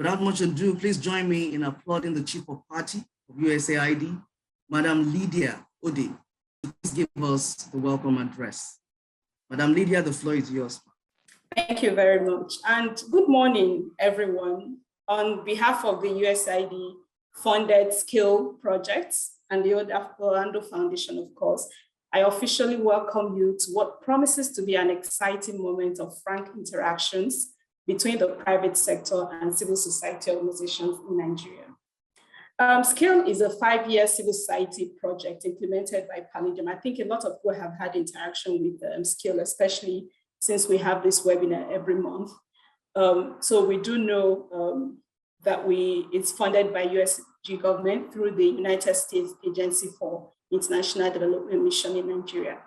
Without much ado, please join me in applauding the Chief of Party of USAID, Madam Lydia Ode, to please give us the welcome address. Madam Lydia, the floor is yours. Thank you very much. And good morning, everyone. On behalf of the USAID funded Skill projects and the Orlando Foundation, of course, I officially welcome you to what promises to be an exciting moment of frank interactions between the private sector and civil society organizations in Nigeria. Skill is a 5-year civil society project implemented by Palladium. I think a lot of people have had interaction with Skill, especially since we have this webinar every month. So we do know that it's funded by USG government through the United States Agency for International Development Mission in Nigeria.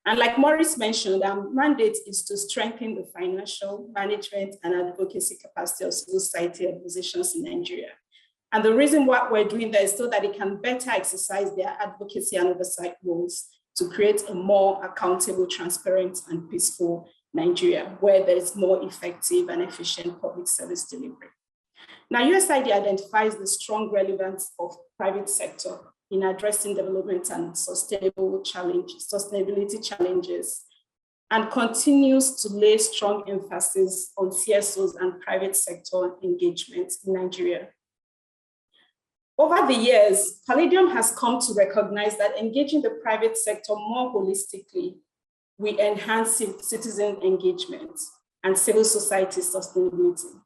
And like Maurice mentioned, our mandate is to strengthen the financial, management, and advocacy capacity of civil society organizations in Nigeria. And the reason why we're doing that is so that they can better exercise their advocacy and oversight roles to create a more accountable, transparent, and peaceful Nigeria, where there is more effective and efficient public service delivery. Now, USAID identifies the strong relevance of private sector in addressing development and sustainability challenges, and continues to lay strong emphasis on CSOs and private sector engagement in Nigeria. Over the years, Palladium has come to recognize that engaging the private sector more holistically will enhance citizen engagement and civil society sustainability.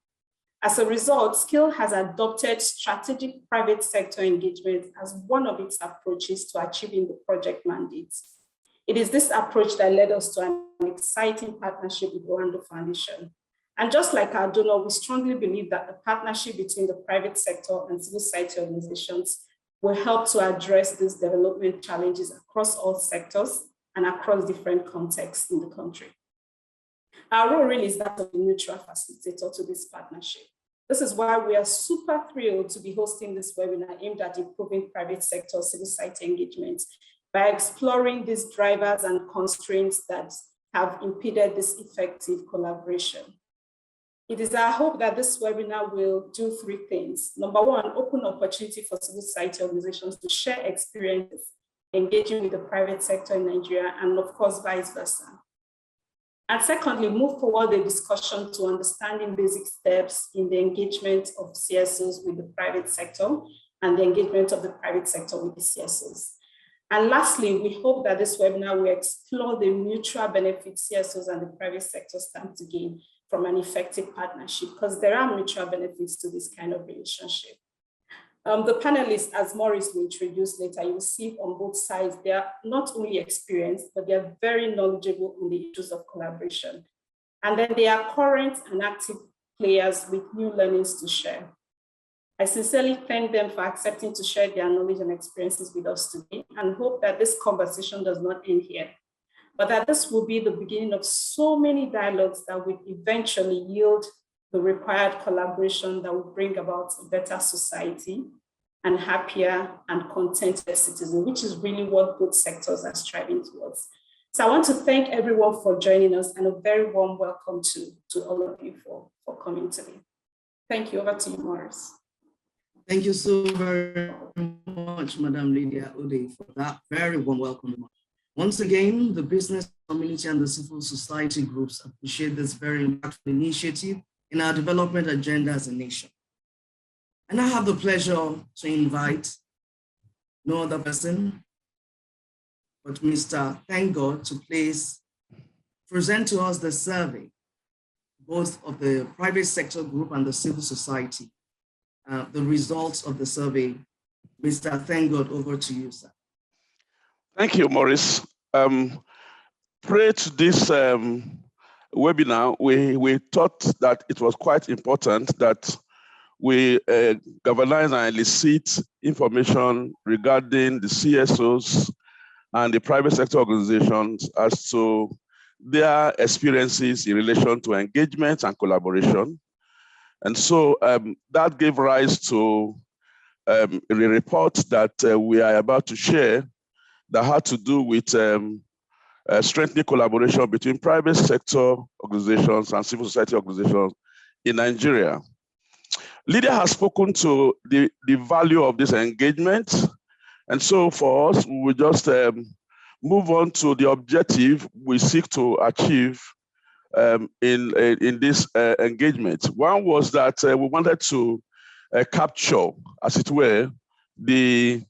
As a result, Skill has adopted strategic private sector engagement as one of its approaches to achieving the project mandates. It is this approach that led us to an exciting partnership with Orlando Foundation. And just like our donor, we strongly believe that the partnership between the private sector and civil society organizations will help to address these development challenges across all sectors and across different contexts in the country. Our role really is that of a neutral facilitator to this partnership. This is why we are super thrilled to be hosting this webinar aimed at improving private sector civil society engagement by exploring these drivers and constraints that have impeded this effective collaboration. It is our hope that this webinar will do 3 things. Number 1, open opportunity for civil society organizations to share experiences engaging with the private sector in Nigeria, and of course, vice versa. And secondly, move forward the discussion to understanding basic steps in the engagement of CSOs with the private sector and the engagement of the private sector with the CSOs. And lastly, we hope that this webinar will explore the mutual benefits CSOs and the private sector stand to gain from an effective partnership, because there are mutual benefits to this kind of relationship. The panelists, as Maurice will introduce later, you will see on both sides, they are not only experienced, but they are very knowledgeable on the issues of collaboration. And then they are current and active players with new learnings to share. I sincerely thank them for accepting to share their knowledge and experiences with us today, and hope that this conversation does not end here, but that this will be the beginning of so many dialogues that will eventually yield the required collaboration that will bring about a better society and happier and contented citizens, which is really what both sectors are striving towards. So I want to thank everyone for joining us, and a very warm welcome to all of you for coming today. Thank you. Over to you, Maurice. Thank you so very much, Madam Lydia Ode, for that very warm welcome. Once again, the business community and the civil society groups appreciate this very impactful initiative in our development agenda as a nation. And I have the pleasure to invite no other person but Mr. Thank God to please present to us the survey, both of the private sector group and the civil society, the results of the survey. Mr. Thank God, over to you, sir. Thank you, Maurice. Prior to this webinar, we thought that it was quite important that we galvanize and elicit information regarding the CSOs and the private sector organizations as to their experiences in relation to engagement and collaboration. And so that gave rise to a report that we are about to share that had to do with strengthening collaboration between private sector organizations and civil society organizations in Nigeria. Lydia has spoken to the value of this engagement. And so for us, we will just move on to the objective we seek to achieve in this engagement. One was that we wanted to capture, as it were, we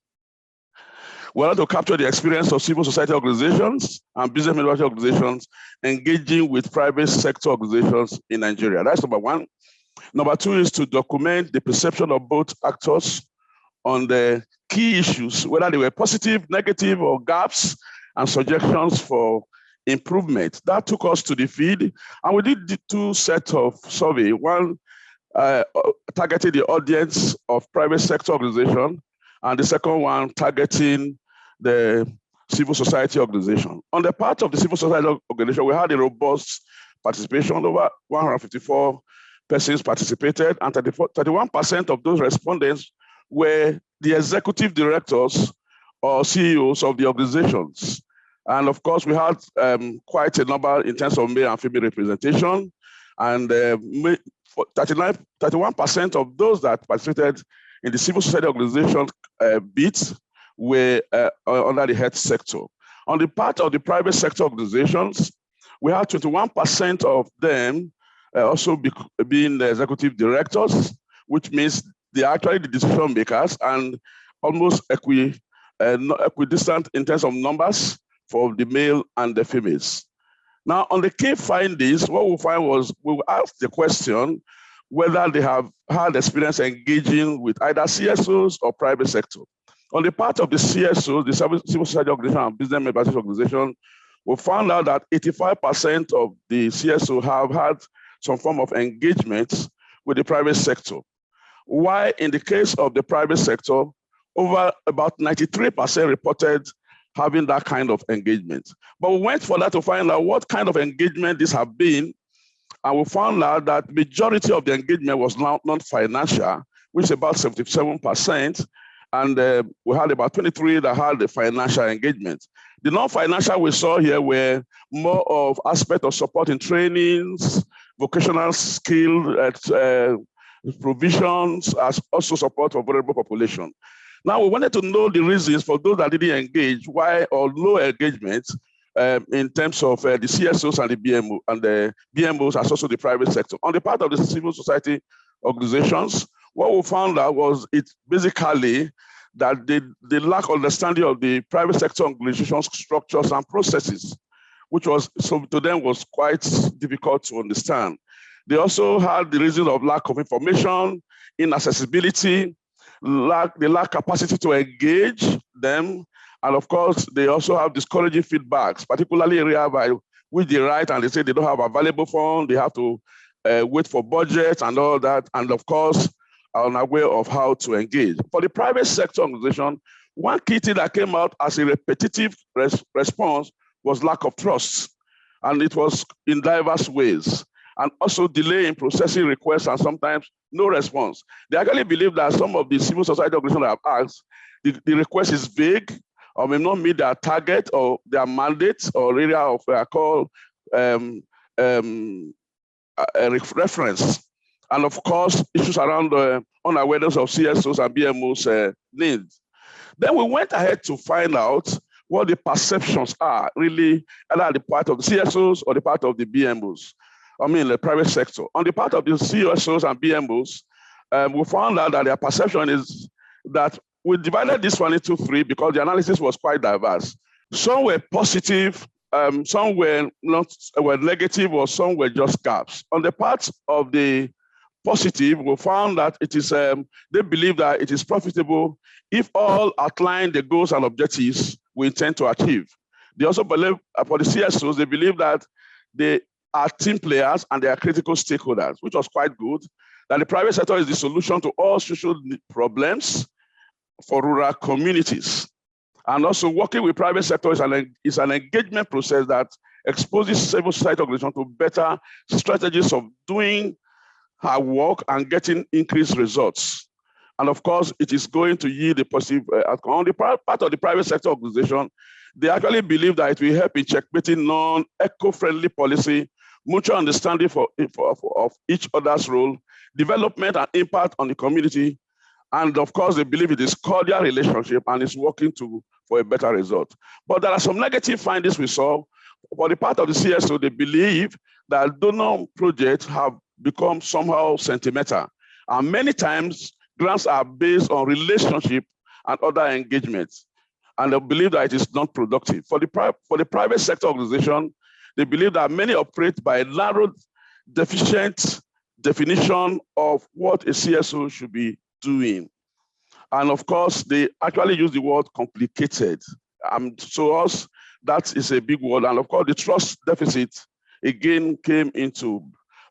wanted to capture the experience of civil society organizations and business minority organizations engaging with private sector organizations in Nigeria. That's number one. Number two is to document the perception of both actors on the key issues, whether they were positive, negative, or gaps and suggestions for improvement. That took us to the field, and we did the two sets of survey. One targeted the audience of private sector organization, and the second one targeting the civil society organization. On the part of the civil society organization, we had a robust participation. Over 154 persons participated, and 31% of those respondents were the executive directors or CEOs of the organizations. And of course, we had quite a number in terms of male and female representation. And 31% of those that participated in the civil society organization bits were under the health sector. On the part of the private sector organizations, we had 21% of them also being the executive directors, which means they are actually the decision makers and almost equidistant in terms of numbers for the male and the females. Now, on the key findings, what we find was we asked the question whether they have had experience engaging with either CSOs or private sector. On the part of the CSOs, the civil society organization and business membership organization, we found out that 85% of the CSOs have had some form of engagement with the private sector. While in the case of the private sector, over about 93% reported having that kind of engagement. But we went for that to find out what kind of engagement these have been, and we found out that majority of the engagement was non-financial, which is about 77%, and we had about 23 that had the financial engagement. The non-financial we saw here were more of aspect of support in trainings, vocational skill provisions, as also support for vulnerable population. Now, we wanted to know the reasons for those that didn't engage, why or low engagement in terms of the CSOs and the BMOs, as also the private sector. On the part of the civil society organizations, what we found out was it basically that they lack understanding of the private sector organizations structures and processes, which was, so to them, was quite difficult to understand. They also had the reason of lack of information, inaccessibility, they lack capacity to engage them. And of course, they also have discouraging feedbacks, particularly area by which they write and they say they don't have available funds, they have to wait for budget and all that. And of course, are unaware of how to engage. For the private sector organization, one key thing that came out as a repetitive response was lack of trust. And it was in diverse ways. And also delay in processing requests and sometimes no response. They actually believe that some of the civil society organizations that have asked, the request is vague or may not meet their target or their mandate or area of reference. And of course, issues around unawareness of CSOs and BMOs needs. Then we went ahead to find out what the perceptions are really, either the part of the CSOs or the part of the BMOs. I mean, the private sector. On the part of the CSOs and BMOs, we found out that their perception is that we divided this one into three because the analysis was quite diverse. Some were positive, some were negative, or some were just gaps. On the part of the positive, we found that it is, they believe that it is profitable if all outline the goals and objectives we intend to achieve. They also believe, for the CSOs, they believe that they are team players and they are critical stakeholders, which was quite good, that the private sector is the solution to all social problems for rural communities. And also working with private sector is an engagement process that exposes civil society organizations to better strategies of doing her work and getting increased results. And of course, it is going to yield a positive outcome. On the part of the private sector organization, they actually believe that it will help in checkmating non-eco-friendly policy, mutual understanding of each other's role, development and impact on the community. And of course, they believe it is cordial relationship and is working for a better result. But there are some negative findings we saw. For the part of the CSO, they believe that donor projects have become somehow sentimental. And many times, grants are based on relationship and other engagements. And they believe that it is not productive. For the private sector organization, they believe that many operate by a narrow, deficient definition of what a CSO should be doing. And of course, they actually use the word complicated. To us, that is a big word. And of course, the trust deficit again came into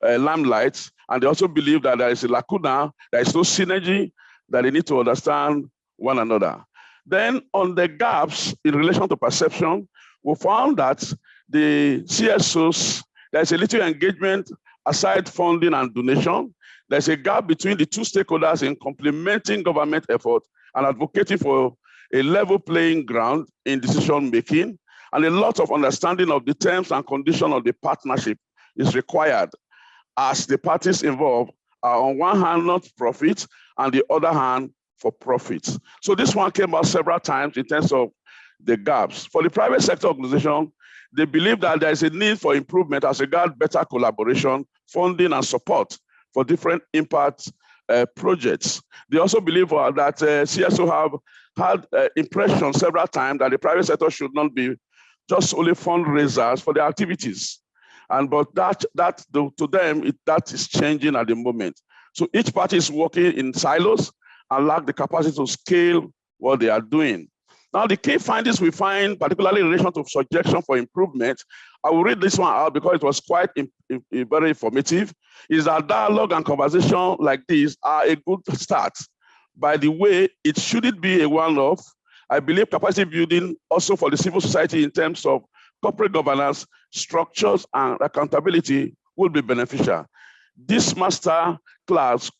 limelight. And they also believe that there is a lacuna, there is no synergy, that they need to understand one another. Then on the gaps in relation to perception, we found that the CSOs, there's a little engagement aside funding and donation. There's a gap between the two stakeholders in complementing government effort and advocating for a level playing ground in decision making. And a lot of understanding of the terms and conditions of the partnership is required, as the parties involved are on one hand not profit and the other hand for profit. So this one came out several times in terms of the gaps. For the private sector organization, they believe that there is a need for improvement as regards better collaboration, funding, and support for different impact projects. They also believe that CSO have had impression several times that the private sector should not be just only fundraisers for their activities. But to them, that is changing at the moment. So each party is working in silos and lack the capacity to scale what they are doing. Now, the key findings we find, particularly in relation to suggestion for improvement, I will read this one out because it was quite very informative, is that dialogue and conversation like this are a good start. By the way, it shouldn't be a one-off. I believe capacity building also for the civil society in terms of corporate governance, structures, and accountability will be beneficial. This master class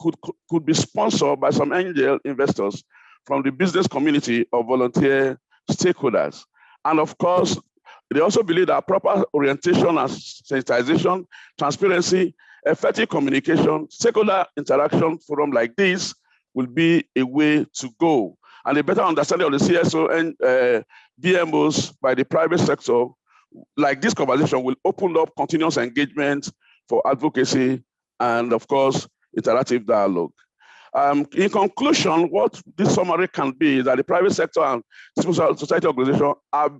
could be sponsored by some angel investors from the business community or volunteer stakeholders. And of course, they also believe that proper orientation and sensitization, transparency, effective communication, stakeholder interaction forum like this will be a way to go. And a better understanding of the CSO and BMOs by the private sector, like this conversation, will open up continuous engagement for advocacy and, of course, interactive dialogue. In conclusion, what this summary can be is that the private sector and civil society organizations are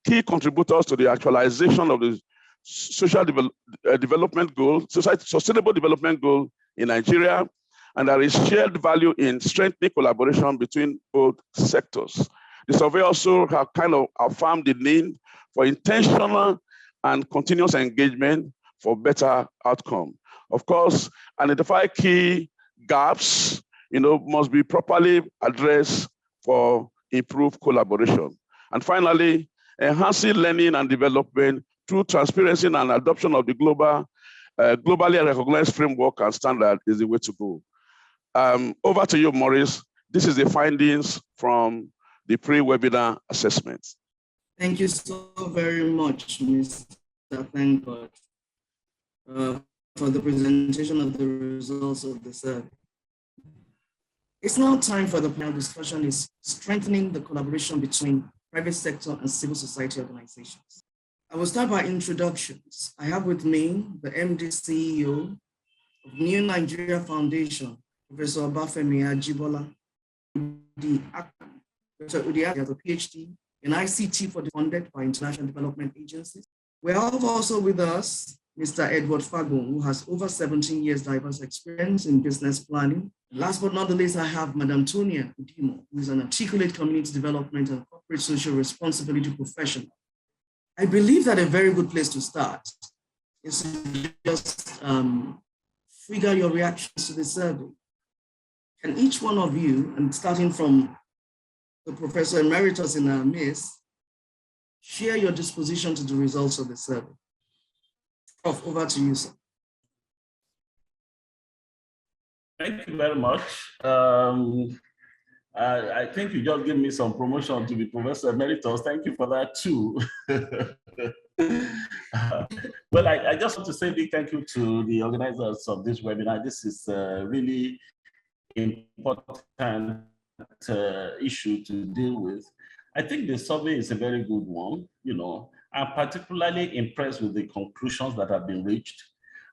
key contributors to the actualization of the social development goal, sustainable development goal in Nigeria, and there is shared value in strengthening collaboration between both sectors. The survey also have kind of affirmed the need for intentional and continuous engagement for better outcome. Of course, identify key gaps, must be properly addressed for improved collaboration. And finally, enhancing learning and development through transparency and adoption of the globally recognized framework and standard is the way to go. Over to you, Maurice. This is the findings from the pre-webinar assessment. Thank you so very much, Mr. Thankbot, for the presentation of the results of the survey. It's now time for the panel discussion is strengthening the collaboration between private sector and civil society organizations. I will start by introductions. I have with me the MD CEO of New Nigeria Foundation, Professor Obafemi Ajibola, Dr. Udia has a PhD in ICT funded by international development agencies. We have also with us Mr. Edward Fagon, who has over 17 years diverse experience in business planning. Last but not the least, I have Madam Tonia Udimo, who is an articulate community development and corporate social responsibility professional. I believe that a very good place to start is to just figure your reactions to the survey. Can each one of you, and starting from the Professor Emeritus in our midst, share your disposition to the results of the survey? Over to you, sir. Thank you very much. I think you just gave me some promotion to be Professor Emeritus. Thank you for that too. Well, I just want to say a big thank you to the organizers of this webinar. This is really important issue to deal with. I think the survey is a very good one. I'm particularly impressed with the conclusions that have been reached.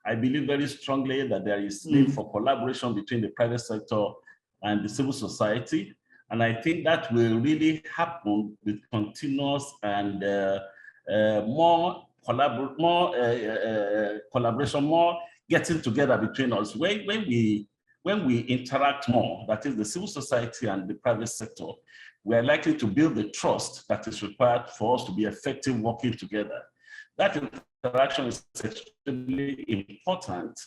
I believe very strongly that there is need for collaboration between the private sector and the civil society. And I think that will really happen with continuous and more collaboration, more getting together between us. When we interact more, that is the civil society and the private sector, we are likely to build the trust that is required for us to be effective working together. That interaction is extremely important,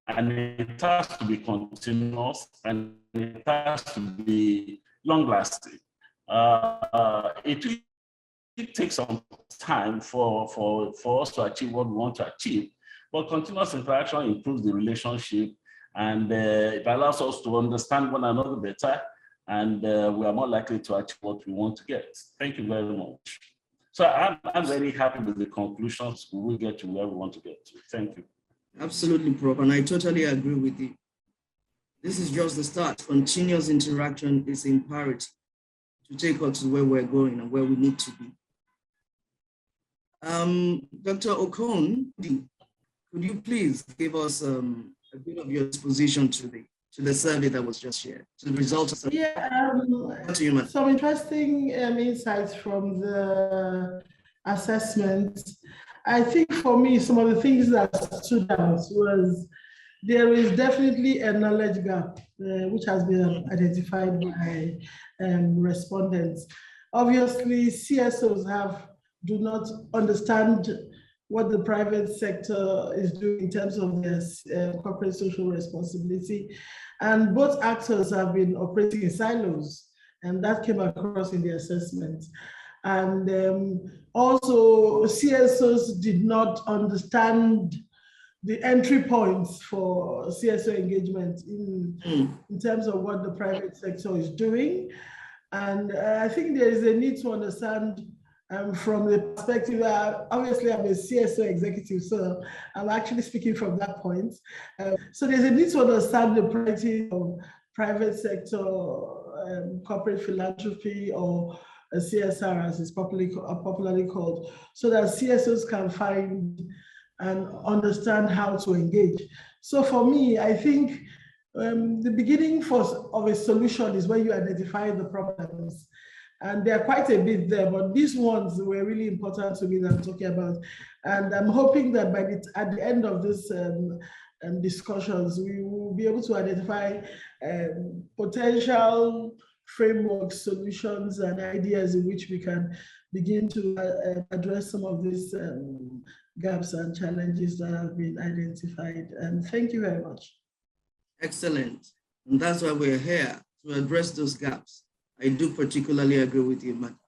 and it has to be continuous, and it has to be long-lasting. It takes some time for us to achieve what we want to achieve, but continuous interaction improves the relationship, and it allows us to understand one another better, and we are more likely to achieve what we want to get. Thank you very much. So I'm very happy with the conclusions. We will get to where we want to get to. Thank you. Absolutely, Prof. And I totally agree with you. This is just the start. Continuous interaction is imperative to take us to where we're going and where we need to be. Dr. Okon, could you please give us a bit of your exposition to the survey that was just shared, to the results of the survey? Yeah, some interesting insights from the assessment. I think for me, some of the things that stood out was there is definitely a knowledge gap, which has been identified by respondents. Obviously, CSOs do not understand what the private sector is doing in terms of their corporate social responsibility. And both actors have been operating in silos, and that came across in the assessment. And also, CSOs did not understand the entry points for CSO engagement in terms of what the private sector is doing. And I think there is a need to understand from the perspective, obviously I'm a CSO executive, so I'm actually speaking from that point. So there's a need to understand the priority of private sector, corporate philanthropy, or a CSR as it's popularly called, so that CSOs can find and understand how to engage. So for me, I think the beginning of a solution is when you identify the problems. And there are quite a bit there, but these ones were really important to me that I'm talking about. And I'm hoping that at the end of this discussions, we will be able to identify potential framework solutions and ideas in which we can begin to address some of these gaps and challenges that have been identified. And thank you very much. Excellent. And that's why we're here, to address those gaps. I do particularly agree with you, madam.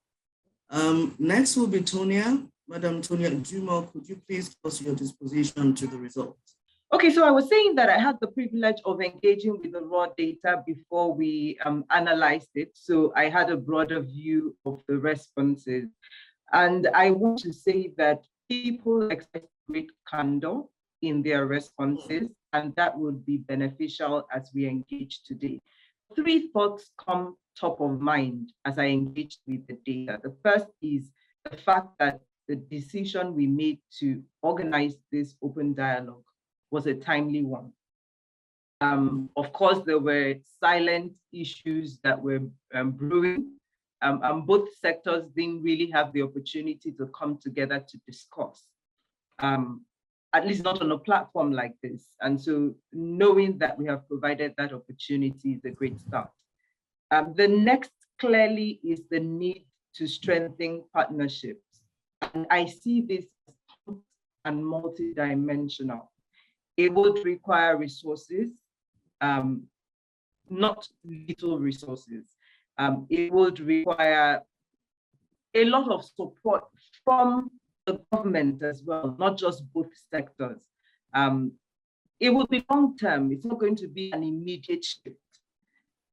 Next will be Tonia. Madam Tonia Juma, could you please give us your disposition to the results? Okay, so I was saying that I had the privilege of engaging with the raw data before we analyzed it. So I had a broader view of the responses. And I want to say that people expressed great candor in their responses, and that would be beneficial as we engage today. 3 thoughts come top of mind as I engaged with the data. The first is the fact that the decision we made to organize this open dialogue was a timely one. Of course, there were silent issues that were brewing, and both sectors didn't really have the opportunity to come together to discuss, at least not on a platform like this. And so knowing that we have provided that opportunity is a great start. The next clearly is the need to strengthen partnerships. And I see this as multidimensional. It would require resources, not little resources. It would require a lot of support from the government as well, not just both sectors. It will be long-term. It's not going to be an immediate shift.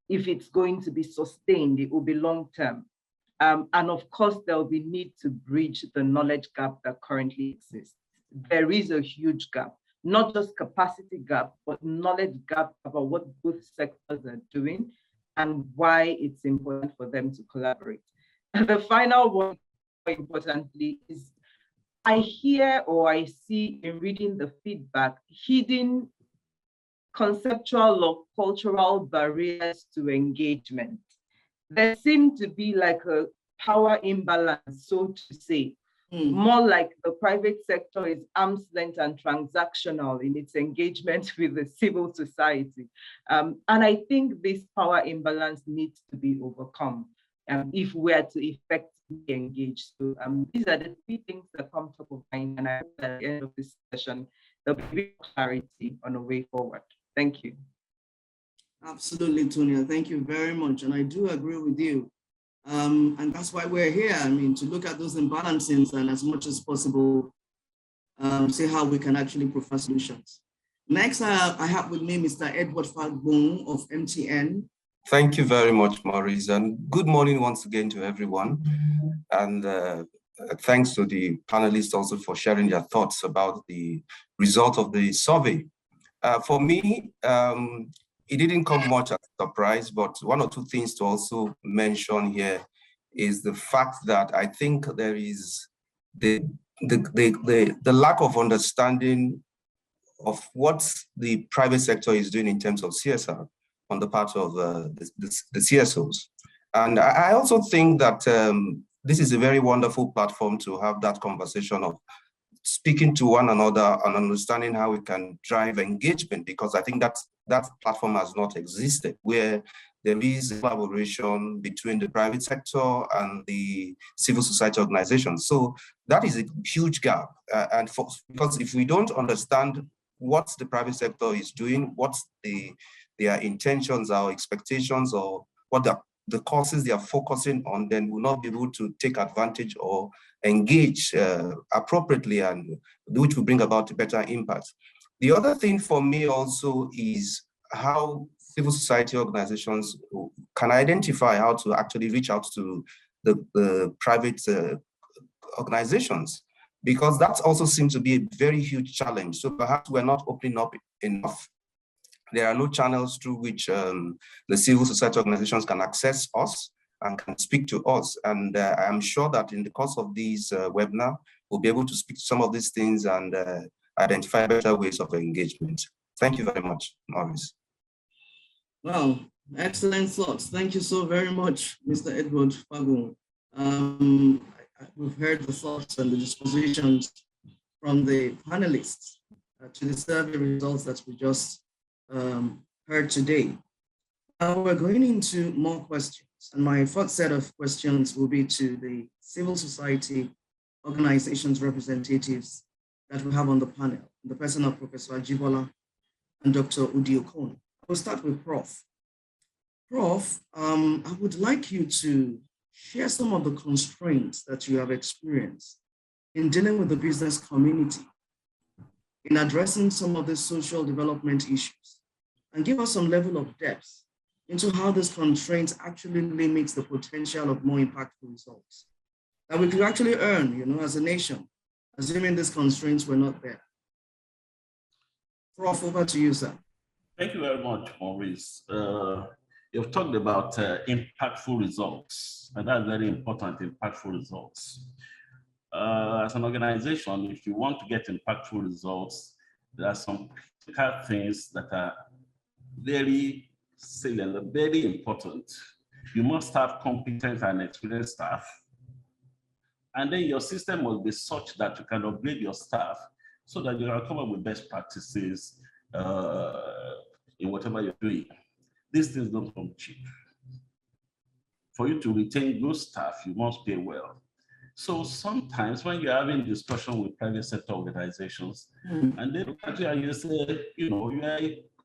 If it's going to be sustained, it will be long-term. And of course, there will be need to bridge the knowledge gap that currently exists. There is a huge gap, not just capacity gap, but knowledge gap about what both sectors are doing and why it's important for them to collaborate. And the final one, more importantly, is I hear or I see in reading the feedback hidden conceptual or cultural barriers to engagement. There seem to be like a power imbalance, so to say, more like the private sector is arm's length and transactional in its engagement with the civil society. And I think this power imbalance needs to be overcome if we are to effectively engage. So these are the three things that come top of mind, and I hope at the end of this session, there'll be clarity on a way forward. Thank you. Absolutely, Tonia. Thank you very much. And I do agree with you. And that's why we're here. I mean, to look at those imbalances and as much as possible, see how we can actually provide solutions. Next, I have with me Mr. Edward Fagbung of MTN. Thank you very much, Maurice, and good morning once again to everyone. And thanks to the panelists also for sharing their thoughts about the result of the survey. For me, it didn't come much as a surprise, but one or two things to also mention here is the fact that I think there is the lack of understanding of what the private sector is doing in terms of CSR on the part of the CSOs. And I also think that this is a very wonderful platform to have that conversation of speaking to one another and understanding how we can drive engagement, because I think that platform has not existed, where there is collaboration between the private sector and the civil society organizations. So that is a huge gap. Because if we don't understand what the private sector is doing, what their intentions or expectations, or what the causes they are focusing on, then we'll not be able to take advantage or engage appropriately, and which will bring about a better impact. The other thing for me also is how civil society organizations can identify how to actually reach out to the private organizations, because that also seems to be a very huge challenge. So perhaps we're not opening up enough. There are no channels through which the civil society organizations can access us and can speak to us. And I'm sure that in the course of this webinar, we'll be able to speak to some of these things and identify better ways of engagement. Thank you very much, Maurice. Well, excellent thoughts. Thank you so very much, Mr. Edward Fagbung. We've heard the thoughts and the dispositions from the panelists to the survey results that we just heard today. Now we're going into more questions, and my first set of questions will be to the civil society organizations representatives that we have on the panel, the person of Professor Ajibola and Dr. Udi Okon. We'll start with Prof. Prof, I would like you to share some of the constraints that you have experienced in dealing with the business community, in addressing some of the social development issues, and give us some level of depth into how these constraints actually limit the potential of more impactful results that we could actually earn, as a nation, assuming these constraints were not there. Prof, over to you, sir. Thank you very much, Maurice. You've talked about impactful results, and that's very important, impactful results. As an organization, if you want to get impactful results, there are some critical things that are very salient, very important. You must have competent and experienced staff. And then your system must be such that you can upgrade your staff so that you can come up with best practices in whatever you're doing. These things don't come cheap. For you to retain good staff, you must pay well. So sometimes when you're having discussion with private sector organizations, and they look at you and you say, you're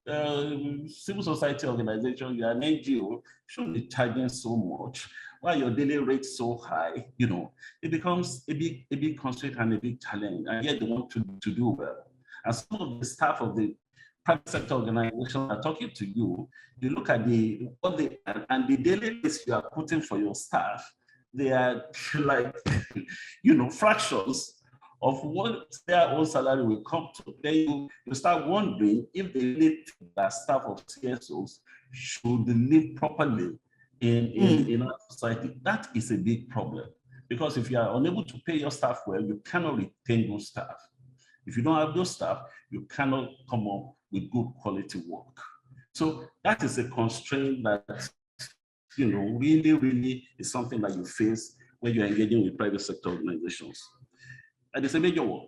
a civil society organization, you're an NGO, shouldn't be charging so much. Why your daily rate so high? It becomes a big constraint and a big challenge, and yet they want to do well. And some of the staff of the private sector organizations are talking to you. You look at the daily rates you are putting for your staff, they are like, fractions of what their own salary will come to. Then you start wondering if they really think that staff of CSOs should live properly in our society. That is a big problem, because if you are unable to pay your staff well, you cannot retain those staff. If you don't have those staff, you cannot come up with good quality work. So that is a constraint that, really, really is something that you face when you're engaging with private sector organizations. And it's a major one.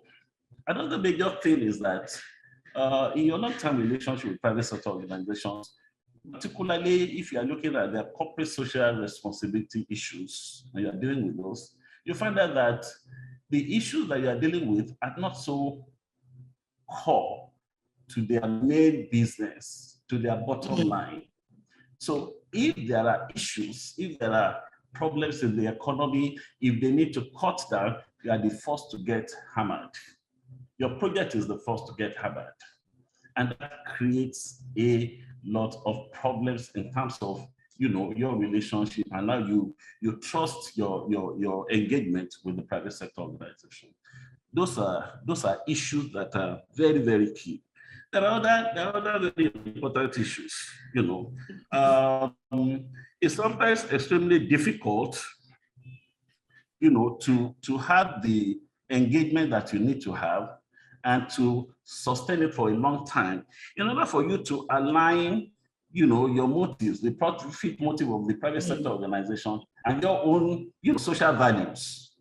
Another major thing is that in your long-term relationship with private sector organizations, particularly if you are looking at their corporate social responsibility issues and you are dealing with those, you find out that the issues that you are dealing with are not so core to their main business, to their bottom line. So if there are issues, if there are problems in the economy, if they need to cut down, you are the first to get hammered. Your project is the first to get hammered. And that creates a lot of problems in terms of your relationship, and now you trust your engagement with the private sector organization. Those are issues that are very, very key. There are other very important issues. It's sometimes extremely difficult, to have the engagement that you need to have and to sustain it for a long time. In order for you to align, your motives, the profit motive of the private sector organization and your own, social values,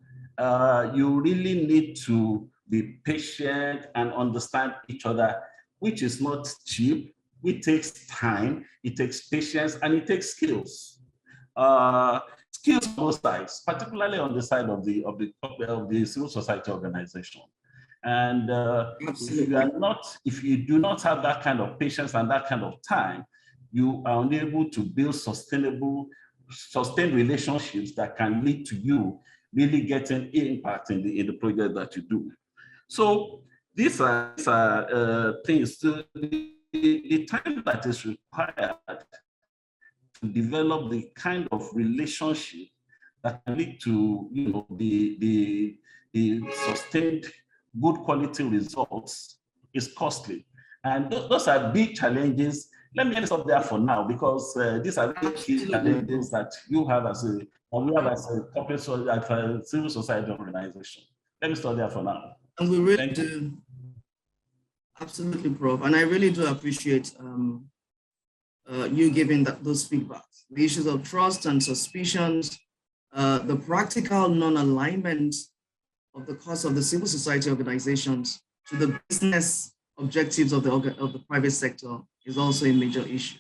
you really need to be patient and understand each other, which is not cheap. It takes time, it takes patience, and it takes skills. Skills on both sides, particularly on the side of the civil society organization. And if you do not have that kind of patience and that kind of time, you are unable to build sustained relationships that can lead to you really getting impact in the project that you do. So these are things, the time that is required to develop the kind of relationship that can lead to the sustained good quality results is costly. And those are big challenges. Let me stop there for now, because these are the key challenges that you have as a corporate civil society organization. Let me stop there for now. And we really do. Absolutely, Prof. And I really do appreciate you giving those feedbacks. The issues of trust and suspicions, the practical non-alignment of the cost of the civil society organizations to the business objectives of the private sector is also a major issue.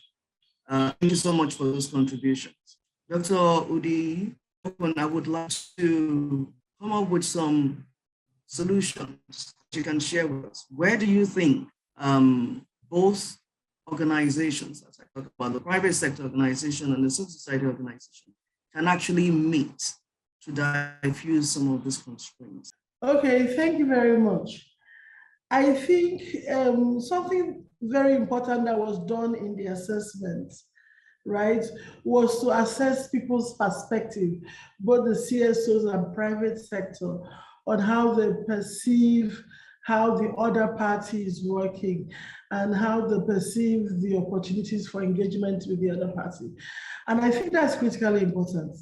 Thank you so much for those contributions. Dr. Udi, I would like to come up with some solutions you can share with us. Where do you think both organizations, as I talk about the private sector organization and the civil society organization, can actually meet to diffuse some of these constraints? Okay, thank you very much. I think something very important that was done in the assessment, right, was to assess people's perspective, both the CSOs and private sector, on how they perceive how the other party is working and how they perceive the opportunities for engagement with the other party. And I think that's critically important,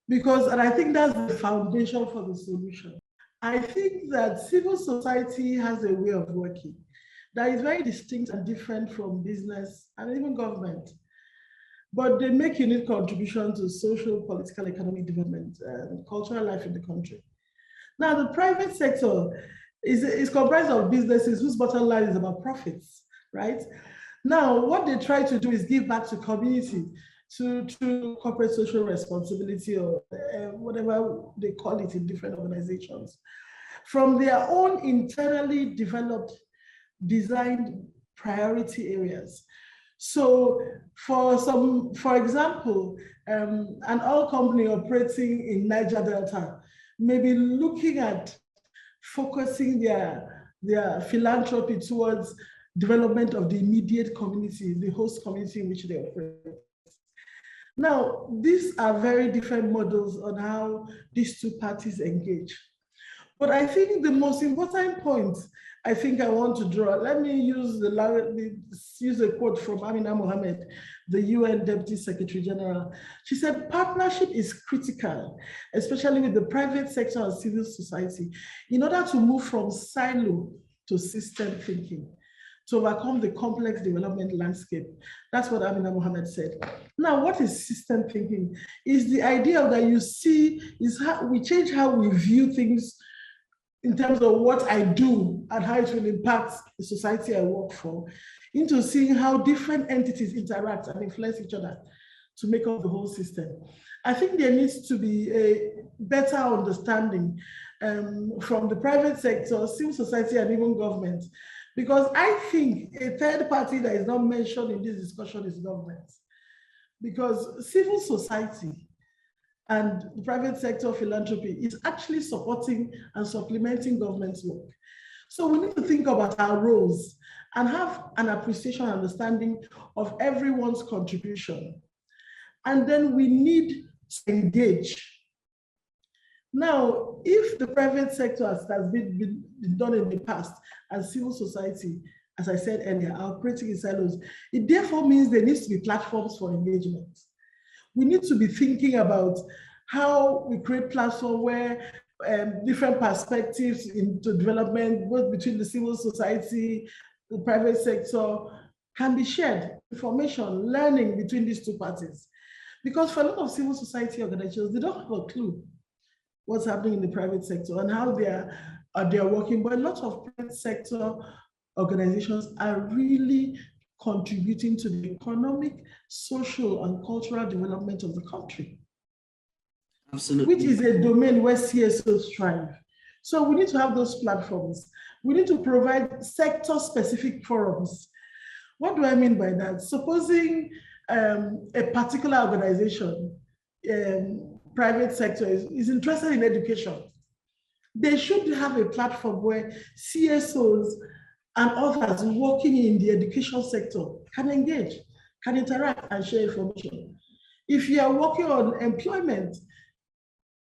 because, and I think that's the foundation for the solution. I think that civil society has a way of working that is very distinct and different from business and even government, but they make unique contribution to social, political, economic development and cultural life in the country. Now, the private sector is comprised of businesses whose bottom line is about profits, right? Now, what they try to do is give back to community through corporate social responsibility, or whatever they call it in different organizations, from their own internally developed, designed priority areas. So for example, an oil company operating in Niger Delta may be looking at focusing their philanthropy towards development of the immediate community, the host community in which they operate. Now, these are very different models on how these two parties engage. But I think the most important point I think I want to draw, let me use a quote from Amina Mohammed, the UN Deputy Secretary General. She said, partnership is critical, especially with the private sector and civil society, in order to move from silo to system thinking, to overcome the complex development landscape. That's what Amina Mohammed said. Now, what is system thinking? Is the idea that you see is how we change how we view things in terms of what I do and how it will impact the society I work for, into seeing how different entities interact and influence each other to make up the whole system. I think there needs to be a better understanding from the private sector, civil society, and even government, because I think a third party that is not mentioned in this discussion is government, because civil society and the private sector philanthropy is actually supporting and supplementing government's work. So we need to think about our roles and have an appreciation and understanding of everyone's contribution. And then we need to engage. Now, if the private sector has been done in the past and civil society, as I said earlier, are operating in silos, it therefore means there needs to be platforms for engagement. We need to be thinking about how we create platforms where different perspectives into development, both between the civil society, the private sector, can be shared, information, learning between these two parties. Because for a lot of civil society organizations, they don't have a clue what's happening in the private sector and how they are working, but a lot of private sector organizations are really contributing to the economic, social, and cultural development of the country. Absolutely. Which is a domain where CSOs thrive. So we need to have those platforms. We need to provide sector-specific forums. What do I mean by that? Supposing a particular organization, private sector is interested in education, they should have a platform where CSOs and others working in the education sector can engage, can interact and share information. If you are working on employment,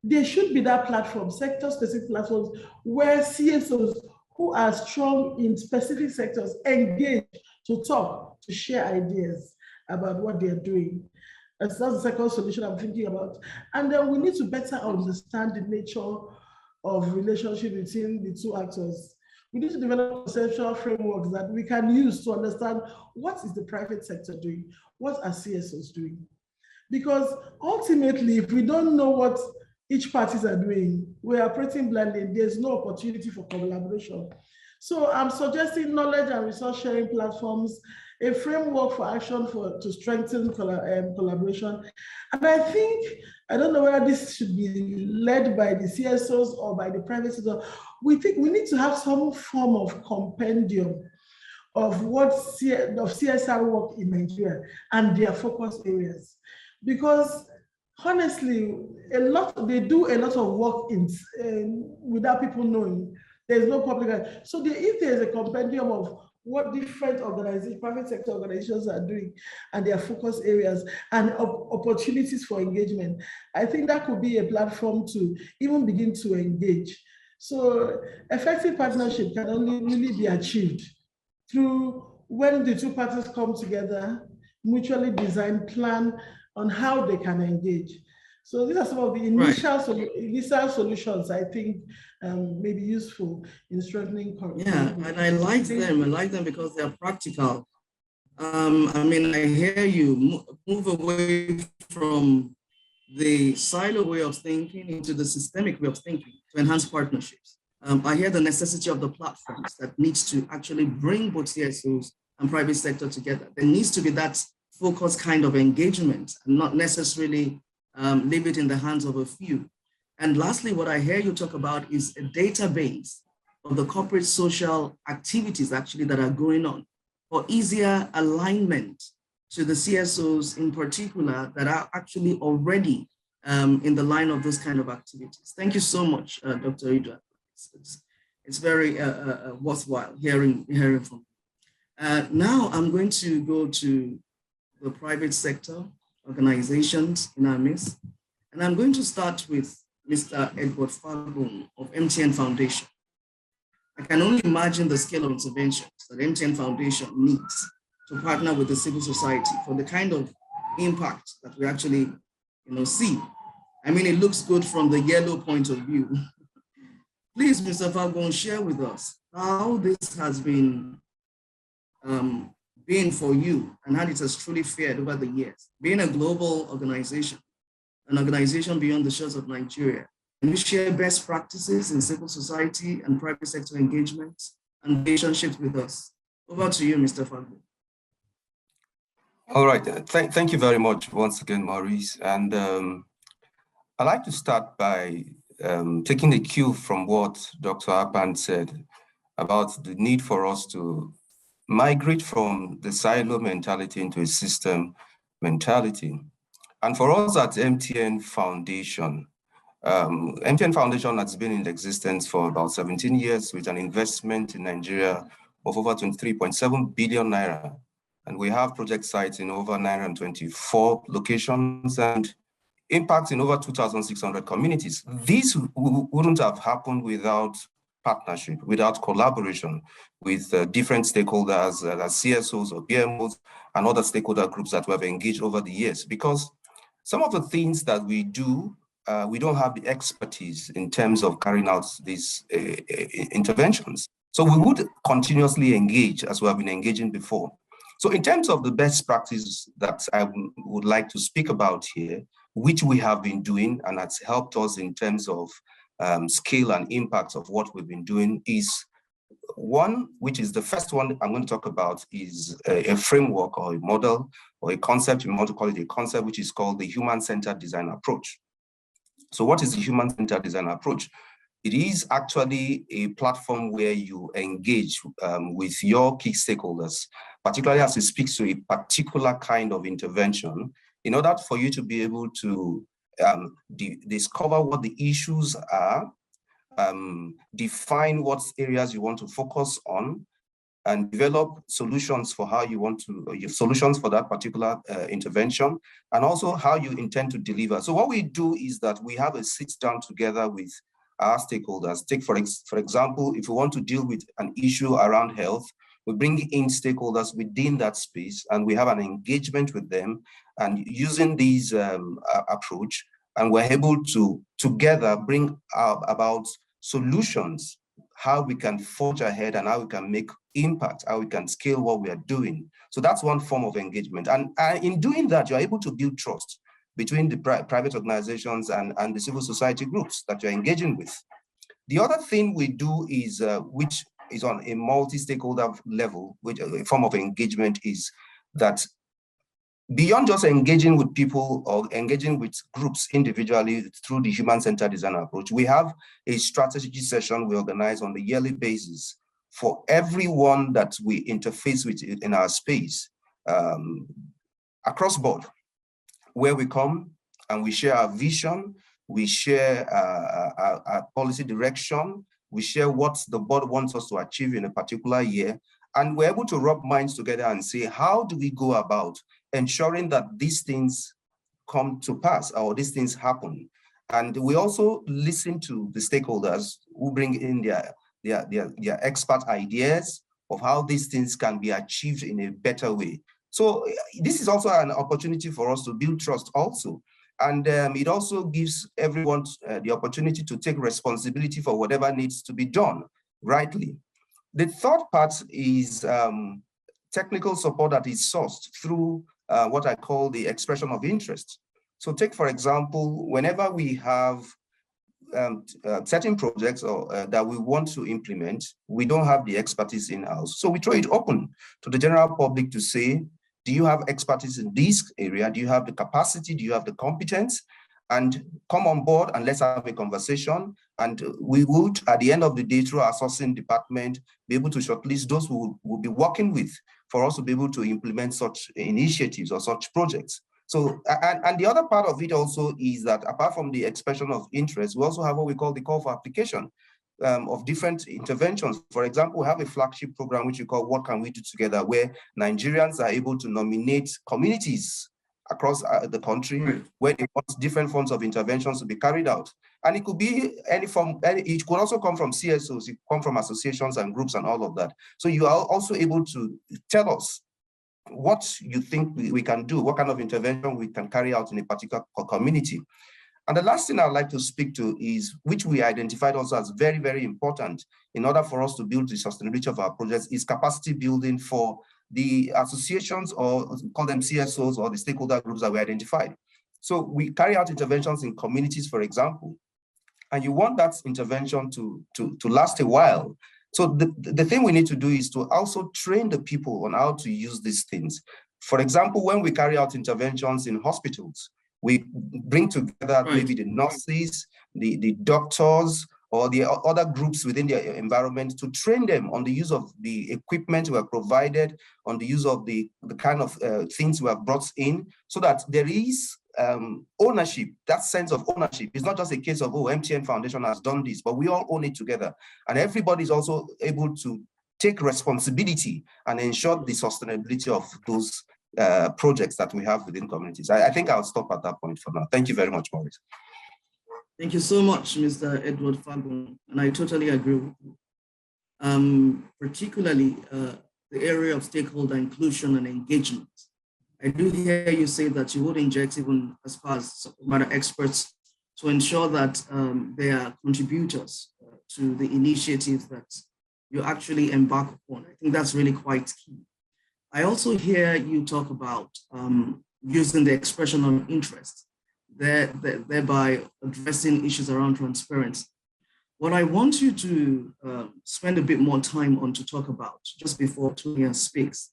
there should be that platform, sector-specific platforms, where CSOs who are strong in specific sectors engage to talk, to share ideas about what they're doing. That's the second solution I'm thinking about. And then we need to better understand the nature of relationship between the two actors. We need to develop conceptual frameworks that we can use to understand what is the private sector doing, what are CSOs doing. Because ultimately, if we don't know what each parties are doing, we're operating blindly, there's no opportunity for collaboration. So I'm suggesting knowledge and resource sharing platforms, a framework for action to strengthen collaboration. And I think, I don't know whether this should be led by the CSOs or by the private sector. We think we need to have some form of compendium of CSR work in Nigeria and their focus areas. Because honestly, they do a lot of work without people knowing. There's no public. So if there's a compendium of what different organizations, private sector organizations are doing and their focus areas and opportunities for engagement, I think that could be a platform to even begin to engage. So effective partnership can only really be achieved through when the two parties come together, mutually design, plan on how they can engage. So these are some of the initial solutions I think may be useful in strengthening. Yeah, and I like them. I like them because they're practical. I mean, I hear you move away from the silo way of thinking into the systemic way of thinking to enhance partnerships. I hear the necessity of the platforms that needs to actually bring both CSOs and private sector together. There needs to be that focused kind of engagement and not necessarily leave it in the hands of a few. And lastly, what I hear you talk about is a database of the corporate social activities actually that are going on for easier alignment to the CSOs in particular that are actually already in the line of those kind of activities. Thank you so much, Dr. Idra. It's very worthwhile hearing from you. Now I'm going to go to the private sector. organizations in our midst. And I'm going to start with Mr. Edward Fagbon of MTN Foundation. I can only imagine the scale of interventions that MTN Foundation needs to partner with the civil society for the kind of impact that we actually see. I mean, it looks good from the yellow point of view. Please, Mr. Fagbon, share with us how this has been for you and how it has truly fared over the years. Being a global organization, an organization beyond the shores of Nigeria, can you share best practices in civil society and private sector engagement and relationships with us? Over to you, Mr. Fagbon. All right, thank you very much once again, Maurice. And I'd like to start by taking the cue from what Dr. Akpan said about the need for us to migrate from the silo mentality into a system mentality. And for us at MTN Foundation, MTN Foundation has been in existence for about 17 years with an investment in Nigeria of over 23.7 billion naira. And we have project sites in over 924 locations and impact in over 2,600 communities. This wouldn't have happened without partnership, without collaboration with different stakeholders, CSOs or PMOs, and other stakeholder groups that we have engaged over the years. Because some of the things that we do, we don't have the expertise in terms of carrying out these interventions. So we would continuously engage as we have been engaging before. So in terms of the best practice that I would like to speak about here, which we have been doing and has helped us in terms of scale and impact of what we've been doing, is one, which is the first one I'm going to talk about, is a framework or a model or a concept, you want to call it a concept, which is called the human-centered design approach. So what is the human-centered design approach? It is actually a platform where you engage with your key stakeholders, particularly as it speaks to a particular kind of intervention, in order for you to be able to discover what the issues are, define what areas you want to focus on, and develop solutions for how you want to, solutions for that particular intervention, and also how you intend to deliver. So what we do is that we have a sit down together with our stakeholders. Take for example, if we want to deal with an issue around health, we bring in stakeholders within that space and we have an engagement with them, and using these approach, and we're able to together bring about solutions, how we can forge ahead and how we can make impact, how we can scale what we are doing. So that's one form of engagement. And in doing that, you're able to build trust between the private organizations and the civil society groups that you're engaging with. The other thing we do is, which is on a multi-stakeholder level, which a form of engagement, is that beyond just engaging with people or engaging with groups individually through the human-centered design approach, we have a strategy session we organize on a yearly basis for everyone that we interface with in our space, across board, where we come and we share our vision, we share our policy direction, we share what the board wants us to achieve in a particular year, and we're able to rub minds together and say, how do we go about ensuring that these things come to pass or these things happen? And we also listen to the stakeholders who bring in their expert ideas of how these things can be achieved in a better way. So this is also an opportunity for us to build trust also. And it also gives everyone the opportunity to take responsibility for whatever needs to be done rightly. The third part is technical support that is sourced through what I call the expression of interest. So take, for example, whenever we have certain projects that we want to implement, we don't have the expertise in-house. So we throw it open to the general public to say, do you have expertise in this area? Do you have the capacity? Do you have the competence? And come on board and let's have a conversation. And we would, at the end of the day, through our sourcing department, be able to shortlist those who will be working with for us to be able to implement such initiatives or such projects. So, and the other part of it also is that apart from the expression of interest, we also have what we call the call for application of different interventions. For example, we have a flagship program which we call What Can We Do Together, where Nigerians are able to nominate communities across the country, Right. where they want different forms of interventions to be carried out. And it could be any form, it could also come from CSOs, it could come from associations and groups and all of that. So you are also able to tell us what you think we can do, what kind of intervention we can carry out in a particular community. And the last thing I'd like to speak to is, which we identified also as very, very important in order for us to build the sustainability of our projects, is capacity building for the associations, or call them CSOs, or the stakeholder groups that we identified. So we carry out interventions in communities, for example, and you want that intervention to last a while. So the thing we need to do is to also train the people on how to use these things. For example, when we carry out interventions in hospitals, we bring together maybe the nurses, the doctors, or the other groups within the environment to train them on the use of the equipment we have provided, on the use of the kind of things we have brought in, so that there is ownership, that sense of ownership. It's not just a case of, oh, MTN Foundation has done this, but we all own it together. And everybody's also able to take responsibility and ensure the sustainability of those projects that we have within communities. I think I'll stop at that point for now. Thank you very much, Maurice. Thank you so much, Mr. Edward Fagbon, and I totally agree with you. Particularly the area of stakeholder inclusion and engagement. I do hear you say that you would inject even as far as matter experts to ensure that they are contributors to the initiatives that you actually embark upon. I think that's really quite key. I also hear you talk about using the expression of interest, thereby addressing issues around transparency. What I want you to spend a bit more time on to talk about, just before Tonia speaks,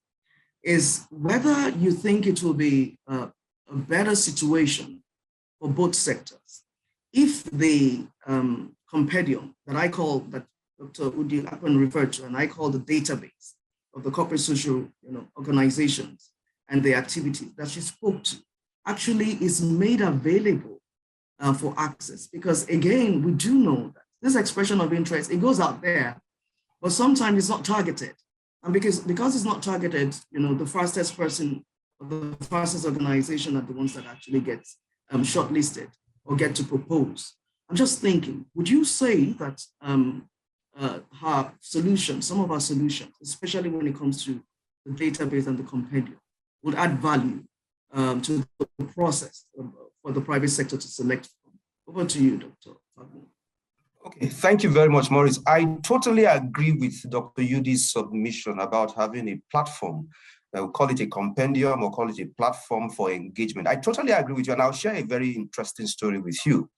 is whether you think it will be a better situation for both sectors if the compendium that I call, that Dr. Udi Akpan referred to, and I call the database of the corporate social organizations and the activities that she spoke to, actually is made available for access. Because again, we do know that this expression of interest, it goes out there, but sometimes it's not targeted. And because it's not targeted, the fastest person, the fastest organization are the ones that actually get shortlisted or get to propose. I'm just thinking, would you say that her solutions, some of our solutions, especially when it comes to the database and the compendium, would add value to the process for the private sector to select from? Over to you, Dr. Fagbon. Okay, thank you very much, Maurice. I totally agree with Dr. Udi's submission about having a platform. We'll call it a compendium or call it a platform for engagement. I totally agree with you, and I'll share a very interesting story with you.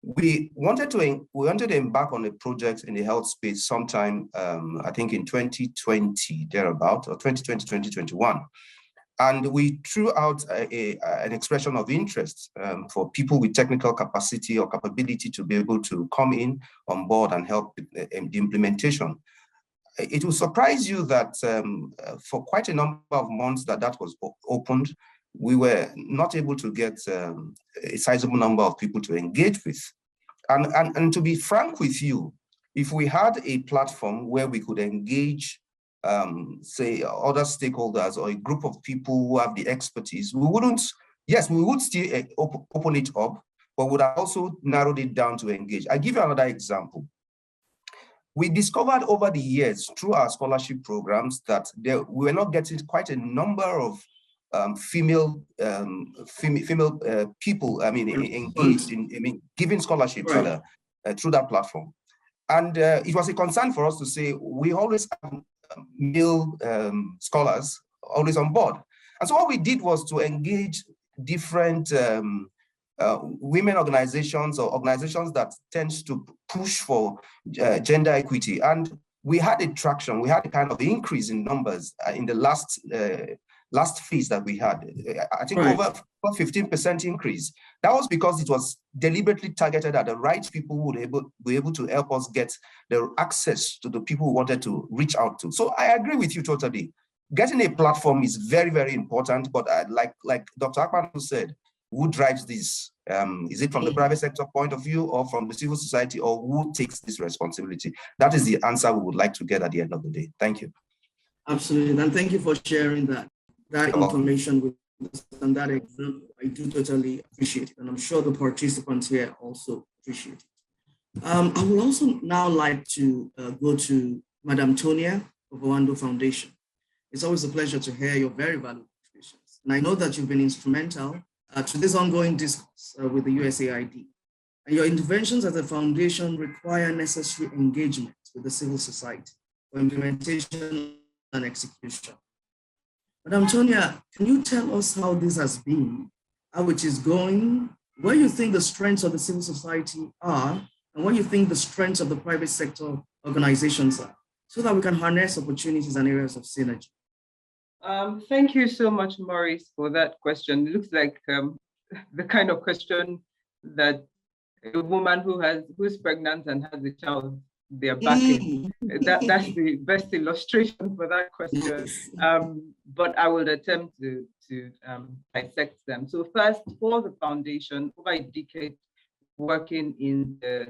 We wanted to embark on a project in the health space sometime, I think in 2020, thereabout, or 2020, 2021. And we threw out an expression of interest for people with technical capacity or capability to be able to come in on board and help with the implementation. It will surprise you that for quite a number of months that was opened, we were not able to get a sizable number of people to engage with. And to be frank with you, if we had a platform where we could engage say other stakeholders or a group of people who have the expertise, we would still open it up, but would have also narrowed it down to engage. I'll give you another example. We discovered over the years through our scholarship programs that we were not getting quite a number of female people, engaged in giving scholarships through that platform. And it was a concern for us to say, we always have male scholars always on board. And so what we did was to engage different women organizations or organizations that tend to push for gender equity. And we had a traction, we had a kind of increase in numbers in the last phase that we had. I think over 15% increase. That was because it was deliberately targeted at the right people who would be able to help us get the access to the people we wanted to reach out to. So I agree with you totally. Getting a platform is very, very important, but like Dr. Akpan said, who drives this? Is it from the private sector point of view or from the civil society, or who takes this responsibility? That is the answer we would like to get at the end of the day. Thank you. Absolutely, and thank you for sharing that information with and that example. I do totally appreciate it, and I'm sure the participants here also appreciate it. I would also now like to go to Madam Tonia of Owando Foundation. It's always a pleasure to hear your very valuable contributions. And I know that you've been instrumental to this ongoing discourse with the USAID. And your interventions as a foundation require necessary engagement with the civil society for implementation and execution. Madam Tonia, can you tell us how this has been, how it is going, where you think the strengths of the civil society are, and what you think the strengths of the private sector organizations are, so that we can harness opportunities and areas of synergy? Thank you so much, Maurice, for that question. It looks like the kind of question that a woman who's pregnant and has a child, they're backing. That's the best illustration for that question. But I will attempt to dissect them. So first, for the foundation, over a decade working in the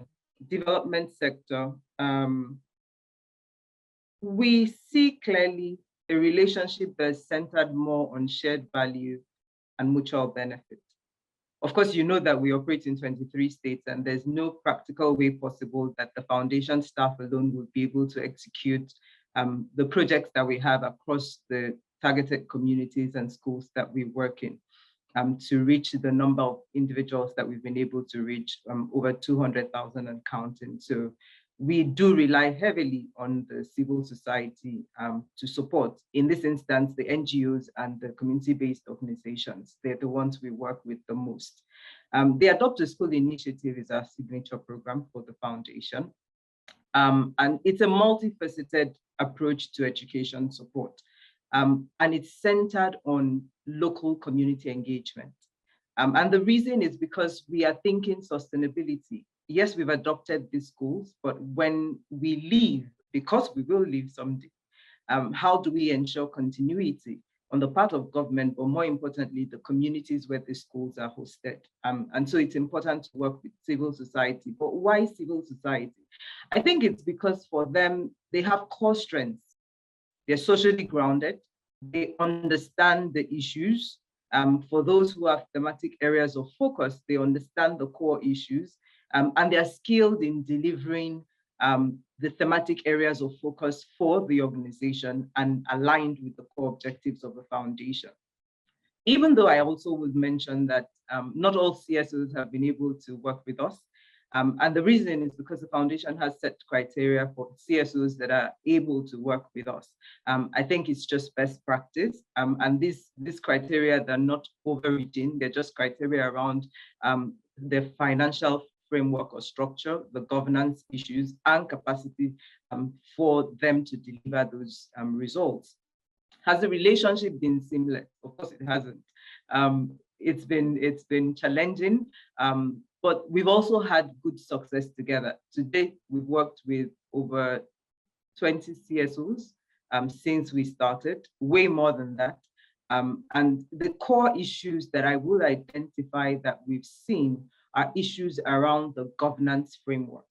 development sector, we see clearly a relationship that's centered more on shared value and mutual benefit. Of course, you know that we operate in 23 states, and there's no practical way possible that the foundation staff alone would be able to execute the projects that we have across the targeted communities and schools that we work in to reach the number of individuals that we've been able to reach, over 200,000 and counting. So we do rely heavily on the civil society to support, in this instance, the NGOs and the community-based organizations. They're the ones we work with the most. The Adopt a School initiative is our signature program for the foundation. And it's a multifaceted approach to education support. And it's centered on local community engagement. And the reason is because we are thinking sustainability. Yes, we've adopted these schools, but when we leave, because we will leave someday, how do we ensure continuity on the part of government, but more importantly, the communities where the schools are hosted? And so it's important to work with civil society. But why civil society? I think it's because for them, they have core strengths. They're socially grounded. They understand the issues. For those who have thematic areas of focus, they understand the core issues. And they're skilled in delivering the thematic areas of focus for the organization and aligned with the core objectives of the foundation. Even though I also would mention that not all CSOs have been able to work with us. And the reason is because the foundation has set criteria for CSOs that are able to work with us. I think it's just best practice. And these criteria, they're not overreaching, they're just criteria around the financial framework or structure, the governance issues, and capacity for them to deliver those results. Has the relationship been seamless? Of course, it hasn't. It's been challenging, but we've also had good success together. Today, we've worked with over 20 CSOs since we started, way more than that. And the core issues that I would identify that we've seen are issues around the governance framework,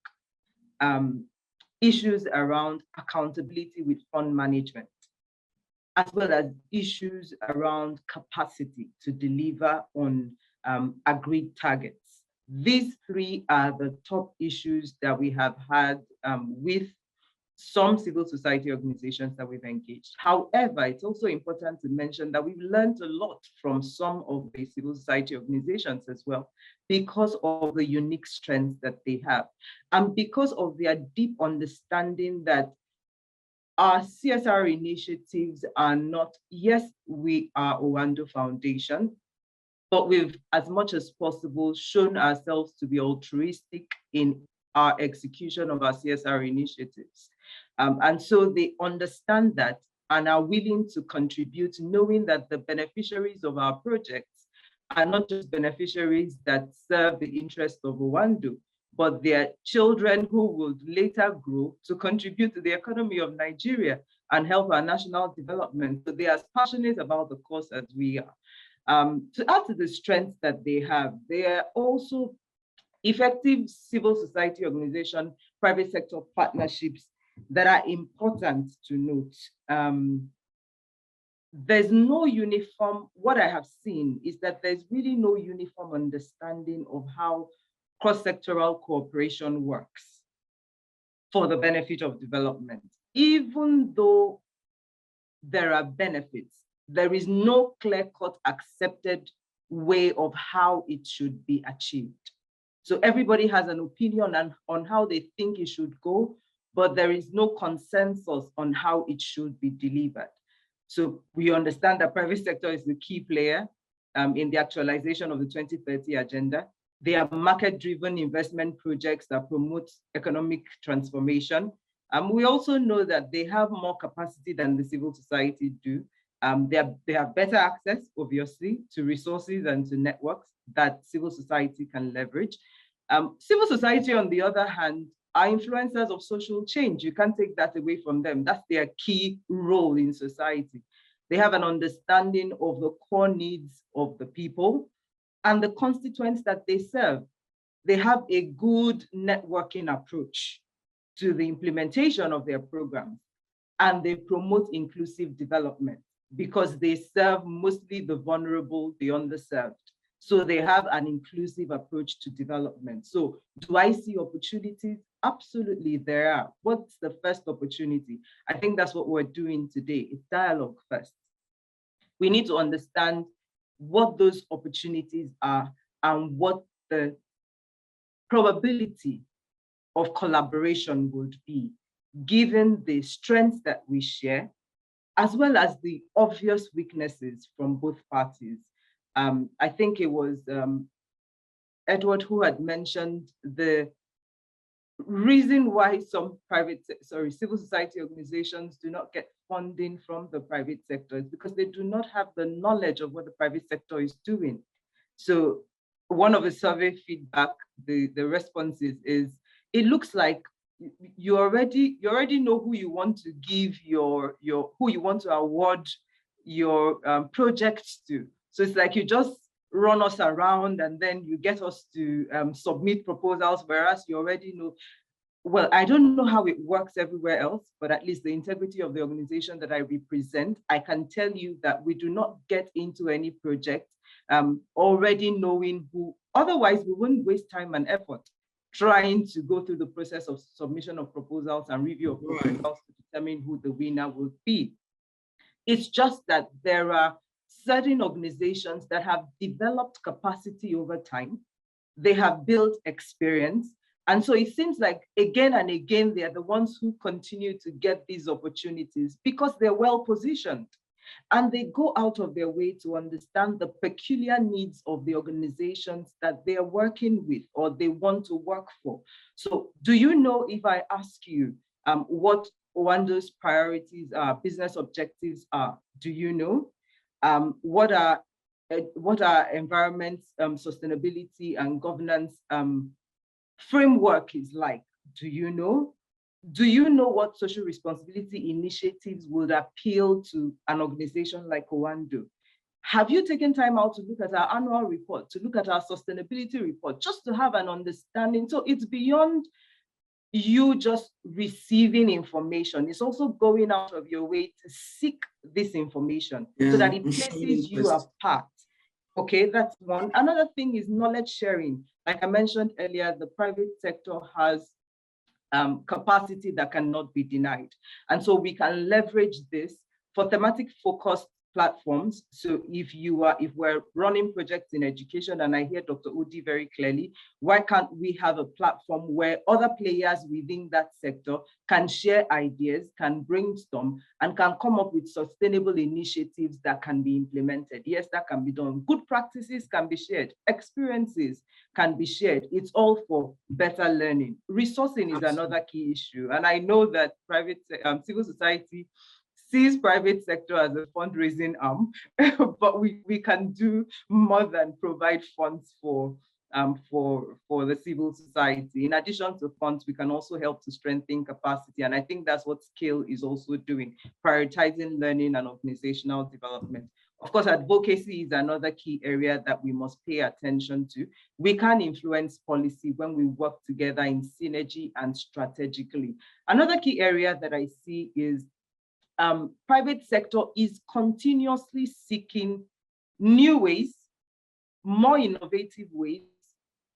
issues around accountability with fund management, as well as issues around capacity to deliver on agreed targets. These three are the top issues that we have had with some civil society organizations that we've engaged. However, it's also important to mention that we've learned a lot from some of the civil society organizations as well, because of the unique strengths that they have, and because of their deep understanding that our CSR initiatives are not, yes, we are Owando Foundation, but we've, as much as possible, shown ourselves to be altruistic in our execution of our CSR initiatives. And so they understand that and are willing to contribute, knowing that the beneficiaries of our projects are not just beneficiaries that serve the interest of Owando, but their children who will later grow to contribute to the economy of Nigeria and help our national development. So they are as passionate about the cause as we are. To add to the strengths that they have, they are also effective civil society organization, private sector partnerships that are important to note. there's no uniform, what I have seen is that there's really no uniform understanding of how cross-sectoral cooperation works for the benefit of development. Even though there are benefits, there is no clear-cut accepted way of how it should be achieved. So everybody has an opinion on how they think it should go, but there is no consensus on how it should be delivered. So we understand that private sector is the key player in the actualization of the 2030 agenda. They are market-driven investment projects that promote economic transformation. We also know that they have more capacity than the civil society do. They have better access, obviously, to resources and to networks that civil society can leverage. Civil society, on the other hand, are influencers of social change. You can't take that away from them. That's their key role in society. They have an understanding of the core needs of the people and the constituents that they serve. They have a good networking approach to the implementation of their programs, and they promote inclusive development because they serve mostly the vulnerable, the underserved. So they have an inclusive approach to development. So do I see opportunities? Absolutely, there are. What's the first opportunity? I think that's what we're doing today. It's dialogue first. We need to understand what those opportunities are and what the probability of collaboration would be, given the strengths that we share, as well as the obvious weaknesses from both parties. I think it was Edward who had mentioned the reason why some civil society organizations do not get funding from the private sector is because they do not have the knowledge of what the private sector is doing. So one of the survey feedback, the responses is, it looks like you already know who you want to give who you want to award your projects to. So it's like you just run us around and then you get us to submit proposals, whereas you already know. Well, I don't know how it works everywhere else, but at least the integrity of the organization that I represent, I can tell you that we do not get into any project already knowing who, otherwise we wouldn't waste time and effort trying to go through the process of submission of proposals and review of proposals to determine who the winner will be. It's just that there are certain organizations that have developed capacity over time. They have built experience. And so it seems like again and again, they're the ones who continue to get these opportunities because they're well positioned. And they go out of their way to understand the peculiar needs of the organizations that they're working with or they want to work for. So do you know, if I ask you what Owando's priorities are, business objectives are, do you know? What are environment, sustainability and governance framework is like? Do you know? Do you know what social responsibility initiatives would appeal to an organization like Owando? Have you taken time out to look at our annual report, to look at our sustainability report, just to have an understanding? So it's beyond you just receiving information. It's also going out of your way to seek this information so that it places you apart. Okay, that's one. Another thing is knowledge sharing. Like I mentioned earlier, the private sector has capacity that cannot be denied. And so we can leverage this for thematic focused platforms. So if we're running projects in education, and I hear Dr. Udi very clearly, why can't we have a platform where other players within that sector can share ideas, can brainstorm, and can come up with sustainable initiatives that can be implemented? Yes, that can be done. Good practices can be shared. Experiences can be shared. It's all for better learning. Resourcing is another key issue. And I know that civil society sees private sector as a fundraising arm, but we can do more than provide funds for the civil society. In addition to funds, we can also help to strengthen capacity. And I think that's what Scale is also doing, prioritizing learning and organizational development. Of course, advocacy is another key area that we must pay attention to. We can influence policy when we work together in synergy and strategically. Another key area that I see is private sector is continuously seeking new ways, more innovative ways,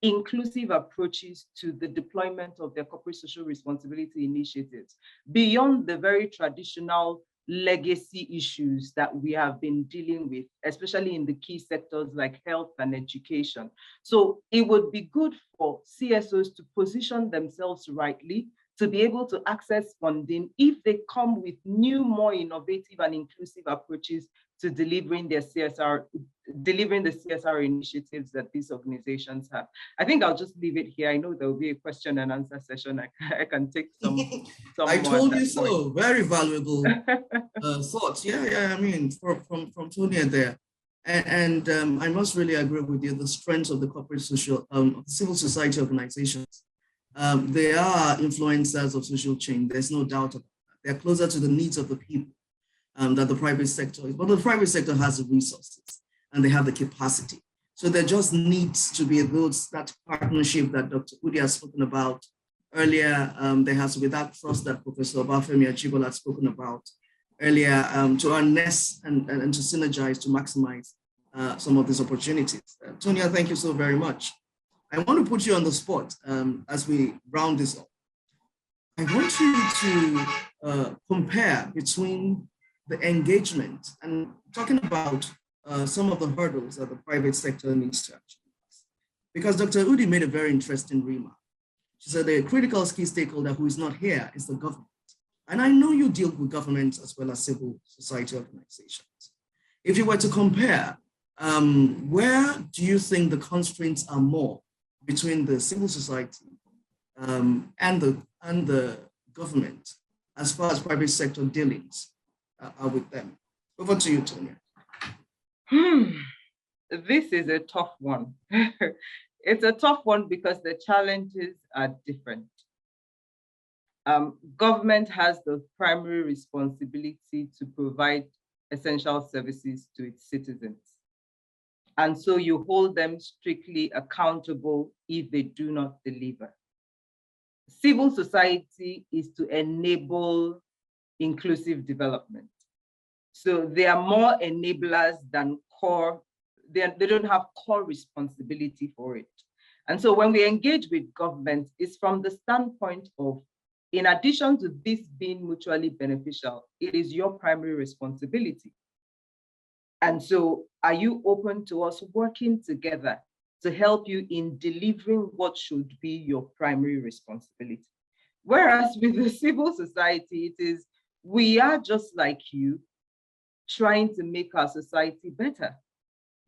inclusive approaches to the deployment of their corporate social responsibility initiatives, beyond the very traditional legacy issues that we have been dealing with, especially in the key sectors like health and education. So it would be good for CSOs to position themselves rightly, to be able to access funding if they come with new, more innovative and inclusive approaches to delivering the CSR initiatives that these organizations have. I think I'll just leave it here. I know there will be a question and answer session. I can take some I told you point. so. Very valuable thoughts. Yeah. I mean, from Tonia there. And I must really agree with you, the strength of the corporate social, civil society organizations. They are influencers of social change. There's no doubt about that. They're closer to the needs of the people that the private sector is. But the private sector has the resources and they have the capacity. So there just needs to be that partnership that Dr. Udi has spoken about earlier. There has to be that trust that Professor Obafemi Ajibola had spoken about earlier to harness and to synergize, to maximize some of these opportunities. Tonia, thank you so very much. I want to put you on the spot as we round this up. I want you to compare between the engagement and talking about some of the hurdles that the private sector needs to actually pass. Because Dr. Udi made a very interesting remark. She said the critical key stakeholder who is not here is the government. And I know you deal with governments as well as civil society organizations. If you were to compare, where do you think the constraints are more between the civil society and the government as far as private sector dealings are with them? Over to you, Tonia. This is a tough one. It's a tough one because the challenges are different. Government has the primary responsibility to provide essential services to its citizens. And so you hold them strictly accountable if they do not deliver. Civil society is to enable inclusive development. So they are more enablers than core. They don't have core responsibility for it. And so when we engage with government, it's from the standpoint of, in addition to this being mutually beneficial, it is your primary responsibility. And so are you open to us working together to help you in delivering what should be your primary responsibility? Whereas with the civil society, it is, we are just like you, trying to make our society better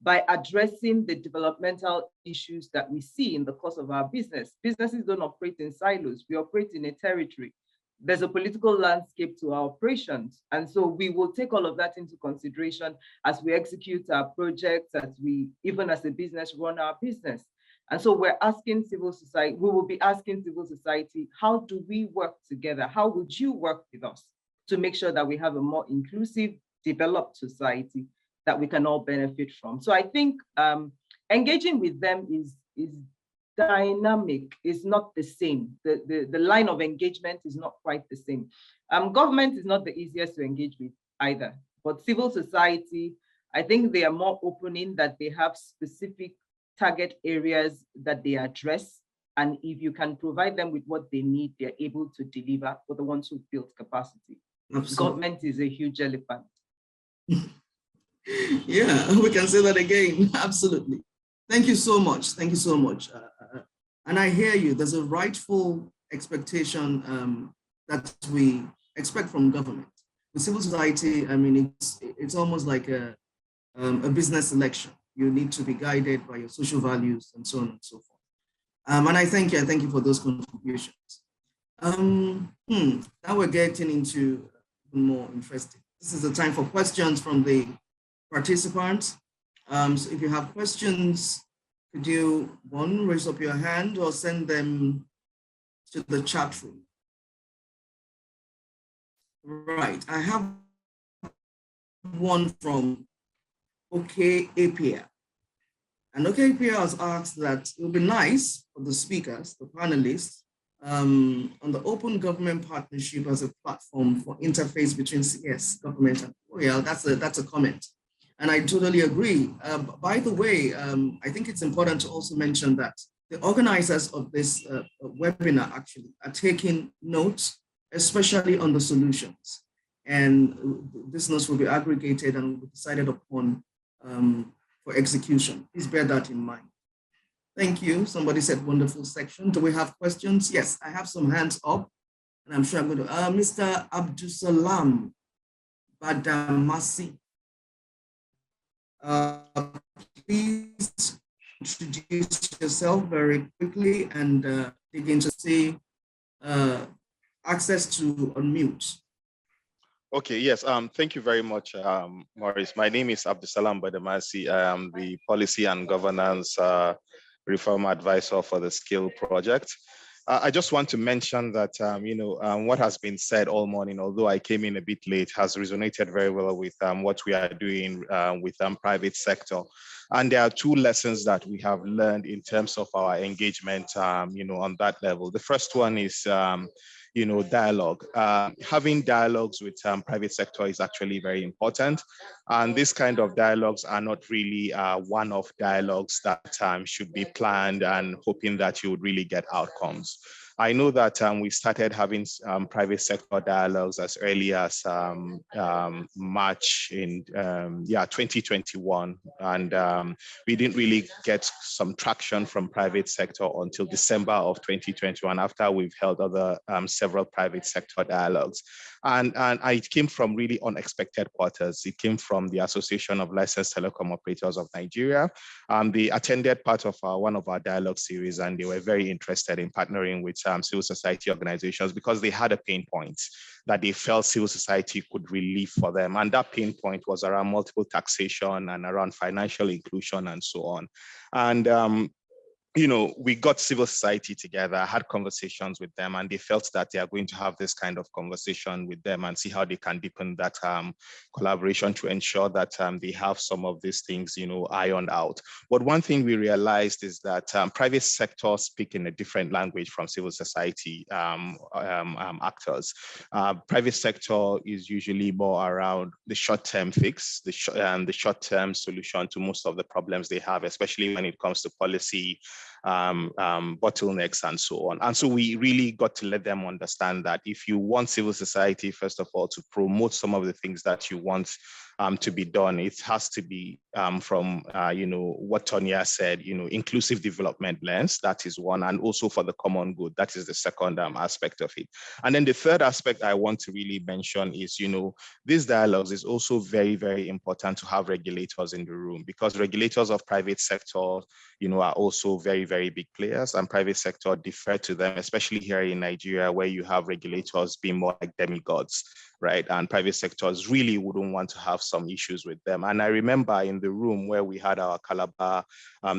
by addressing the developmental issues that we see in the course of our business. Businesses don't operate in silos, we operate in a territory. There's a political landscape to our operations. And so we will take all of that into consideration as we execute our projects, as we, even as a business, run our business. And so we're asking civil society, we will be asking civil society, how do we work together? How would you work with us to make sure that we have a more inclusive, developed society that we can all benefit from? So I think engaging with them is dynamic, is not the same. The line of engagement is not quite the same. Government is not the easiest to engage with either, but civil society, I think they are more open in that they have specific target areas that they address. And if you can provide them with what they need, they're able to deliver for the ones who build capacity. Absolutely. Government is a huge elephant. Yeah, we can say that again. Absolutely. Thank you so much. Thank you so much. And I hear you. There's a rightful expectation that we expect from government. The civil society, I mean, it's almost like a business selection. You need to be guided by your social values and so on and so forth. And I thank you for those contributions. Now we're getting into more interesting. This is the time for questions from the participants. So if you have questions, could you, one, raise up your hand or send them to the chat room? Right, I have one from OK Apia. And OK Apia has asked that it would be nice for the speakers, the panelists, on the Open Government Partnership as a platform for interface between CS, government, and well, that's a comment. And I totally agree. By the way, I think it's important to also mention that the organizers of this webinar actually are taking notes, especially on the solutions. And this notes will be aggregated and will be decided upon for execution. Please bear that in mind. Thank you. Somebody said wonderful section. Do we have questions? Yes, I have some hands up, and I'm sure I'm going to. Mr. Abdusalam Badamasi. Please introduce yourself very quickly and begin to say access to unmute. Okay, yes, thank you very much, Maurice. My name is Abdusalam Badamasi. I am the Policy and Governance Reform Advisor for the Skill Project. I just want to mention that, what has been said all morning, although I came in a bit late, has resonated very well with what we are doing with private sector. And there are two lessons that we have learned in terms of our engagement, on that level. The first one is, dialogue. Having dialogues with private sector is actually very important. And this kind of dialogues are not really one-off dialogues that should be planned and hoping that you would really get outcomes. I know that we started having private sector dialogues as early as March in 2021, and we didn't really get some traction from private sector until December of 2021, after we've held other several private sector dialogues. And it came from really unexpected quarters. It came from the Association of Licensed Telecom Operators of Nigeria. They attended part of one of our dialogue series, and they were very interested in partnering with civil society organizations because they had a pain point that they felt civil society could relieve for them. And that pain point was around multiple taxation and around financial inclusion and so on. And we got civil society together, had conversations with them, and they felt that they are going to have this kind of conversation with them and see how they can deepen that collaboration to ensure that they have some of these things, ironed out. But one thing we realized is that private sector speak in a different language from civil society actors. Private sector is usually more around the short-term fix, the short-term solution to most of the problems they have, especially when it comes to policy, bottlenecks and so on. And so we really got to let them understand that if you want civil society, first of all, to promote some of the things that you want to be done, it has to be from, what Tonya said, inclusive development lens, that is one, and also for the common good, that is the second aspect of it. And then the third aspect I want to really mention is, these dialogues is also very, very important to have regulators in the room, because regulators of private sector, are also very, very big players, and private sector defer to them, especially here in Nigeria, where you have regulators being more like demigods, right? And private sectors really wouldn't want to have some issues with them. And I remember in the room where we had our Calabar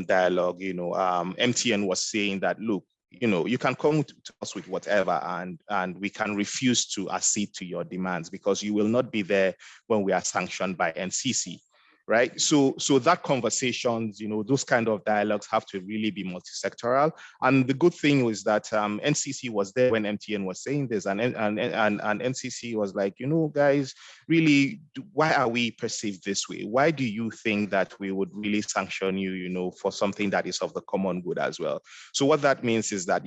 dialogue, MTN was saying that, look, you can come to us with whatever, and we can refuse to accede to your demands because you will not be there when we are sanctioned by NCC. Right. So that conversations, those kind of dialogues have to really be multi-sectoral. And the good thing was that NCC was there when MTN was saying this, and NCC was like, guys, really, why are we perceived this way? Why do you think that we would really sanction you, for something that is of the common good as well? So what that means is that,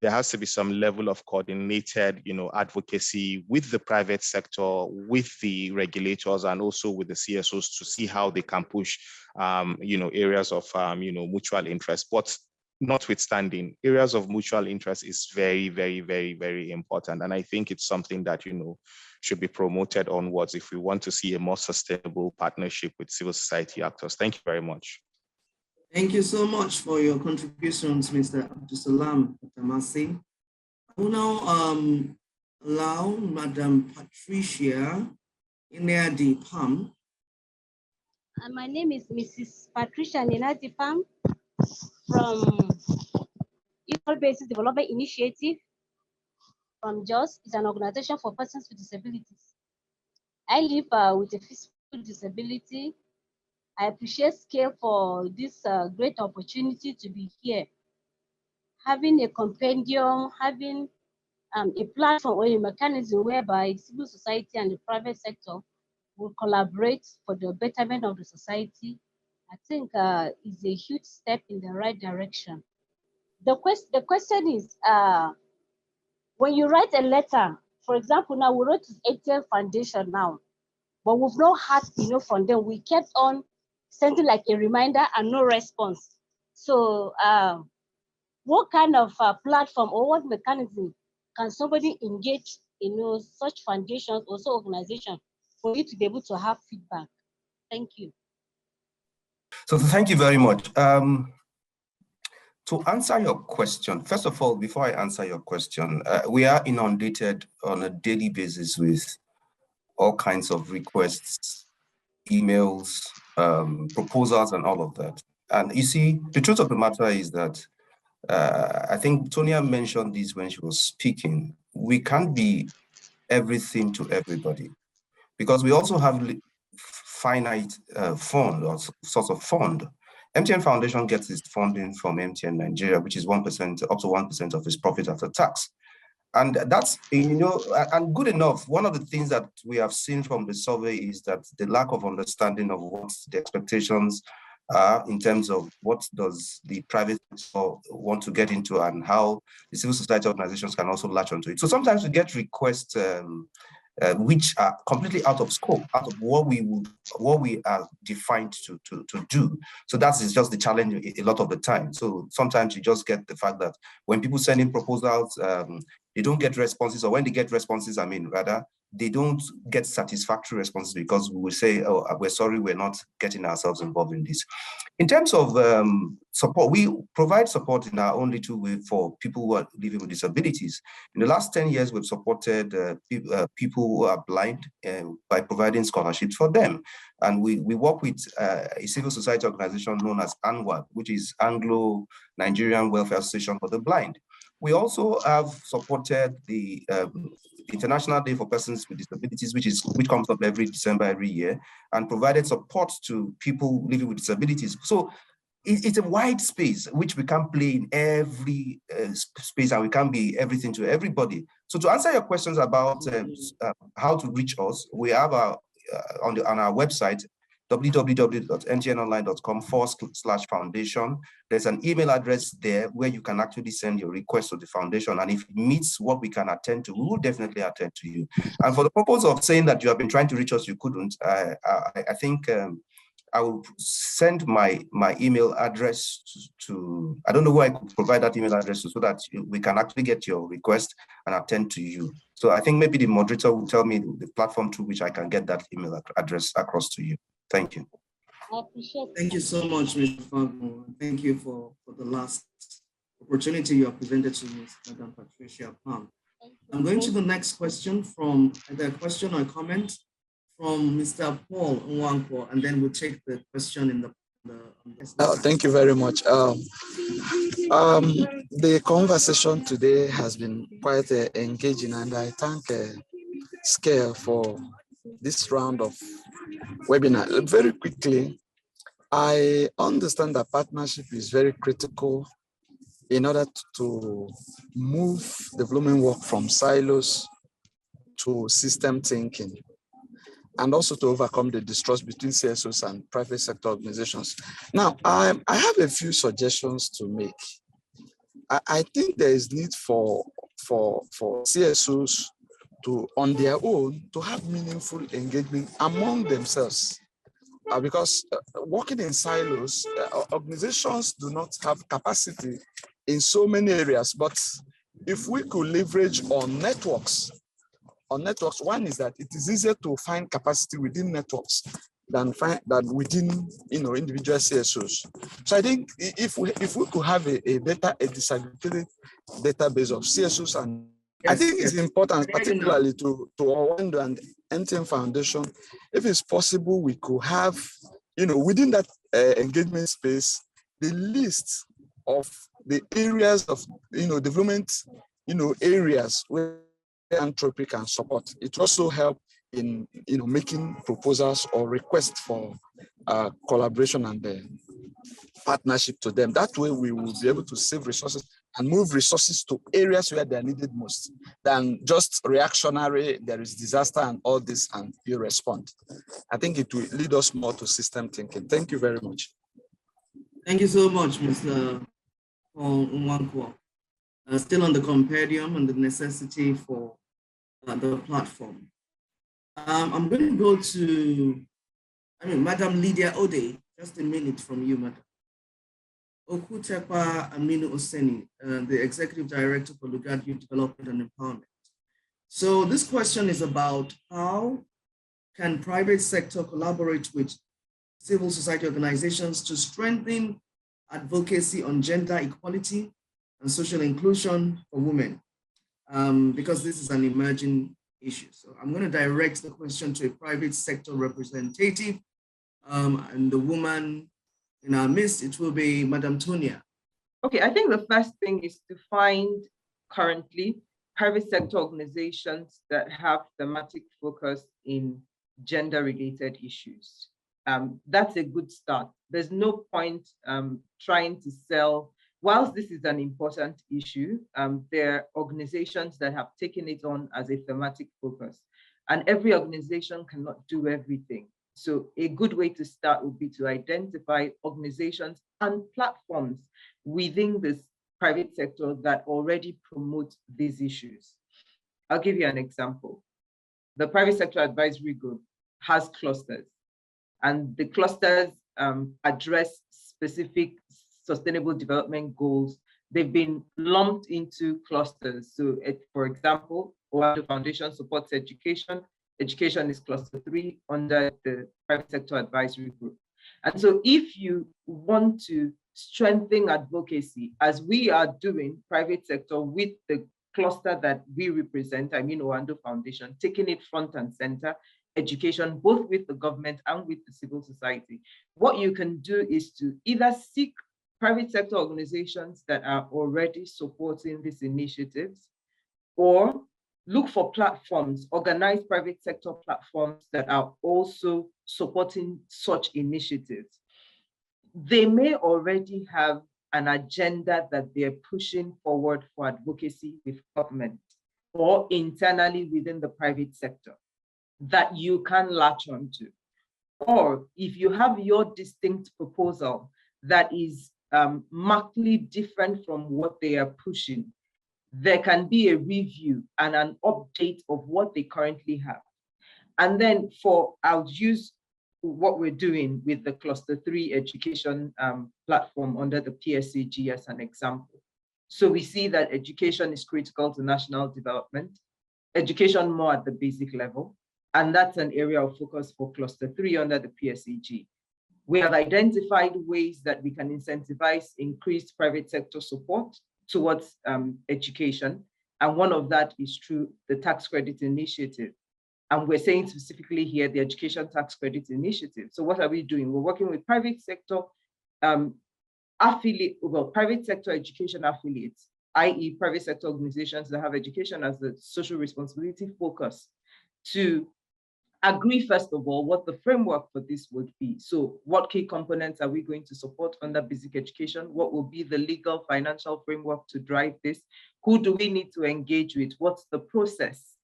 there has to be some level of coordinated, advocacy with the private sector, with the regulators, and also with the CSOs to see how they can push, areas of, mutual interest. But notwithstanding, areas of mutual interest is very, very, very, very important. And I think it's something that, should be promoted onwards if we want to see a more sustainable partnership with civil society actors. Thank you very much. Thank you so much for your contributions, Mr. Abdusalam Badamasi. I will now allow Madam Patricia Inadi Pam. My name is Mrs. Patricia Inadi Pam from Equal Basis Development Initiative from JOS. It's an organization for persons with disabilities. I live with a physical disability. I appreciate Scale for this great opportunity to be here. having a compendium, having a platform or a mechanism whereby civil society and the private sector will collaborate for the betterment of the society, I think is a huge step in the right direction. The question is, when you write a letter, for example, now we wrote to ATL Foundation now, but we've not had enough from them. We kept on sending like a reminder and no response. So what kind of platform or what mechanism can somebody engage such foundations or so organizations for you to be able to have feedback? Thank you. So thank you very much. To answer your question, first of all, before I answer your question, we are inundated on a daily basis with all kinds of requests, emails, proposals, and all of that. And you see, the truth of the matter is that I think Tonia mentioned this when she was speaking. We can't be everything to everybody because we also have finite fund or source of fund. MTN Foundation gets its funding from MTN Nigeria, which is 1%, up to 1% of its profit after tax. And that's, and good enough. One of the things that we have seen from the survey is that the lack of understanding of what the expectations are in terms of what does the private sector want to get into and how the civil society organizations can also latch onto it. So sometimes we get requests which are completely out of scope, out of what we are defined to do. So that's just the challenge a lot of the time. So sometimes you just get the fact that when people send in proposals, they don't get responses, or when they get responses, they don't get satisfactory responses because we will say, oh, we're sorry, we're not getting ourselves involved in this. In terms of support, we provide support in our own little way for people who are living with disabilities. In the last 10 years, we've supported people who are blind by providing scholarships for them. And we work with a civil society organization known as ANWAB, which is Anglo-Nigerian Welfare Association for the Blind. We also have supported the International Day for Persons with Disabilities, which comes up every December every year, and provided support to people living with disabilities. So it's a wide space which we can play in every space, and we can be everything to everybody. So to answer your questions about how to reach us, we have on our website, www.mtnonline.com/foundation. There's an email address there where you can actually send your request to the foundation. And if it meets what we can attend to, we will definitely attend to you. And for the purpose of saying that you have been trying to reach us, you couldn't, I think I will send my email address to, I don't know who I could provide that email address to so that we can actually get your request and attend to you. So I think maybe the moderator will tell me the platform through which I can get that email address across to you. Thank you. I appreciate it. Thank you so much, Mr. Fagmo. Thank you for the last opportunity you have presented to Ms. Madam Patricia Pam. I'm going to the next question from the question or comment from Mr. Paul Nwankwo, and then we'll take the question in the thank you very much. The conversation today has been quite engaging, and I thank SCARE for this round of webinar. Very quickly, I understand that partnership is very critical in order to move development work from silos to system thinking, and also to overcome the distrust between CSOs and private sector organizations. Now, I have a few suggestions to make. I think there is need for CSOs to, on their own, to have meaningful engagement among themselves. Because working in silos, organizations do not have capacity in so many areas. But if we could leverage on networks, one is that it is easier to find capacity within networks than within individual CSOs. So I think if we could have a disaggregated database of CSOs, and I think it's important, particularly to Owando and MTN Foundation, if it's possible, we could have, within that engagement space, the list of the areas of, development, areas where philanthropy can support. It also help in, making proposals or requests for collaboration and partnership to them. That way we will be able to save resources and move resources to areas where they're needed most than just reactionary, there is disaster and all this, and you respond. I think it will lead us more to system thinking. Thank you very much. Thank you so much, Mr. Paul Nwankwo. Still on the compendium and the necessity for the platform. I'm going to go to, Madam Lydia Ode, just a minute from you, Madam. Okutekwa Aminu Oseni, the Executive Director for Lugard Youth Development and Empowerment. So this question is about how can private sector collaborate with civil society organizations to strengthen advocacy on gender equality and social inclusion for women, because this is an emerging issue. So I'm going to direct the question to a private sector representative, and the woman in our midst, it will be Madam Tonia. Okay, I think the first thing is to find currently private sector organizations that have thematic focus in gender-related issues. That's a good start. There's no point trying to sell, whilst this is an important issue, there are organizations that have taken it on as a thematic focus, and every organization cannot do everything. So a good way to start would be to identify organizations and platforms within this private sector that already promote these issues. I'll give you an example. The Private Sector Advisory Group has clusters, and the clusters address specific sustainable development goals. They've been lumped into clusters. So for example, Owando Foundation supports education. Education is cluster 3 under the Private Sector Advisory Group. And so if you want to strengthen advocacy, as we are doing private sector with the cluster that we represent, Owando Foundation, taking it front and center, education, both with the government and with the civil society, what you can do is to either seek private sector organizations that are already supporting these initiatives, or look for platforms, organized private sector platforms that are also supporting such initiatives. They may already have an agenda that they're pushing forward for advocacy with government or internally within the private sector that you can latch onto. Or if you have your distinct proposal that is markedly different from what they are pushing, there can be a review and an update of what they currently have. And then I'll use what we're doing with the Cluster 3 education platform under the PSAG as an example. So we see that education is critical to national development, education more at the basic level, and that's an area of focus for Cluster 3 under the PSAG. We have identified ways that we can incentivize increased private sector support towards education. And one of that is through the tax credit initiative. And we're saying specifically here, the education tax credit initiative. So what are we doing? We're working with private sector private sector education affiliates, i.e. private sector organizations that have education as the social responsibility focus, to agree, first of all, what the framework for this would be. So what key components are we going to support under basic education? What will be the legal financial framework to drive this? Who do we need to engage with? What's the process?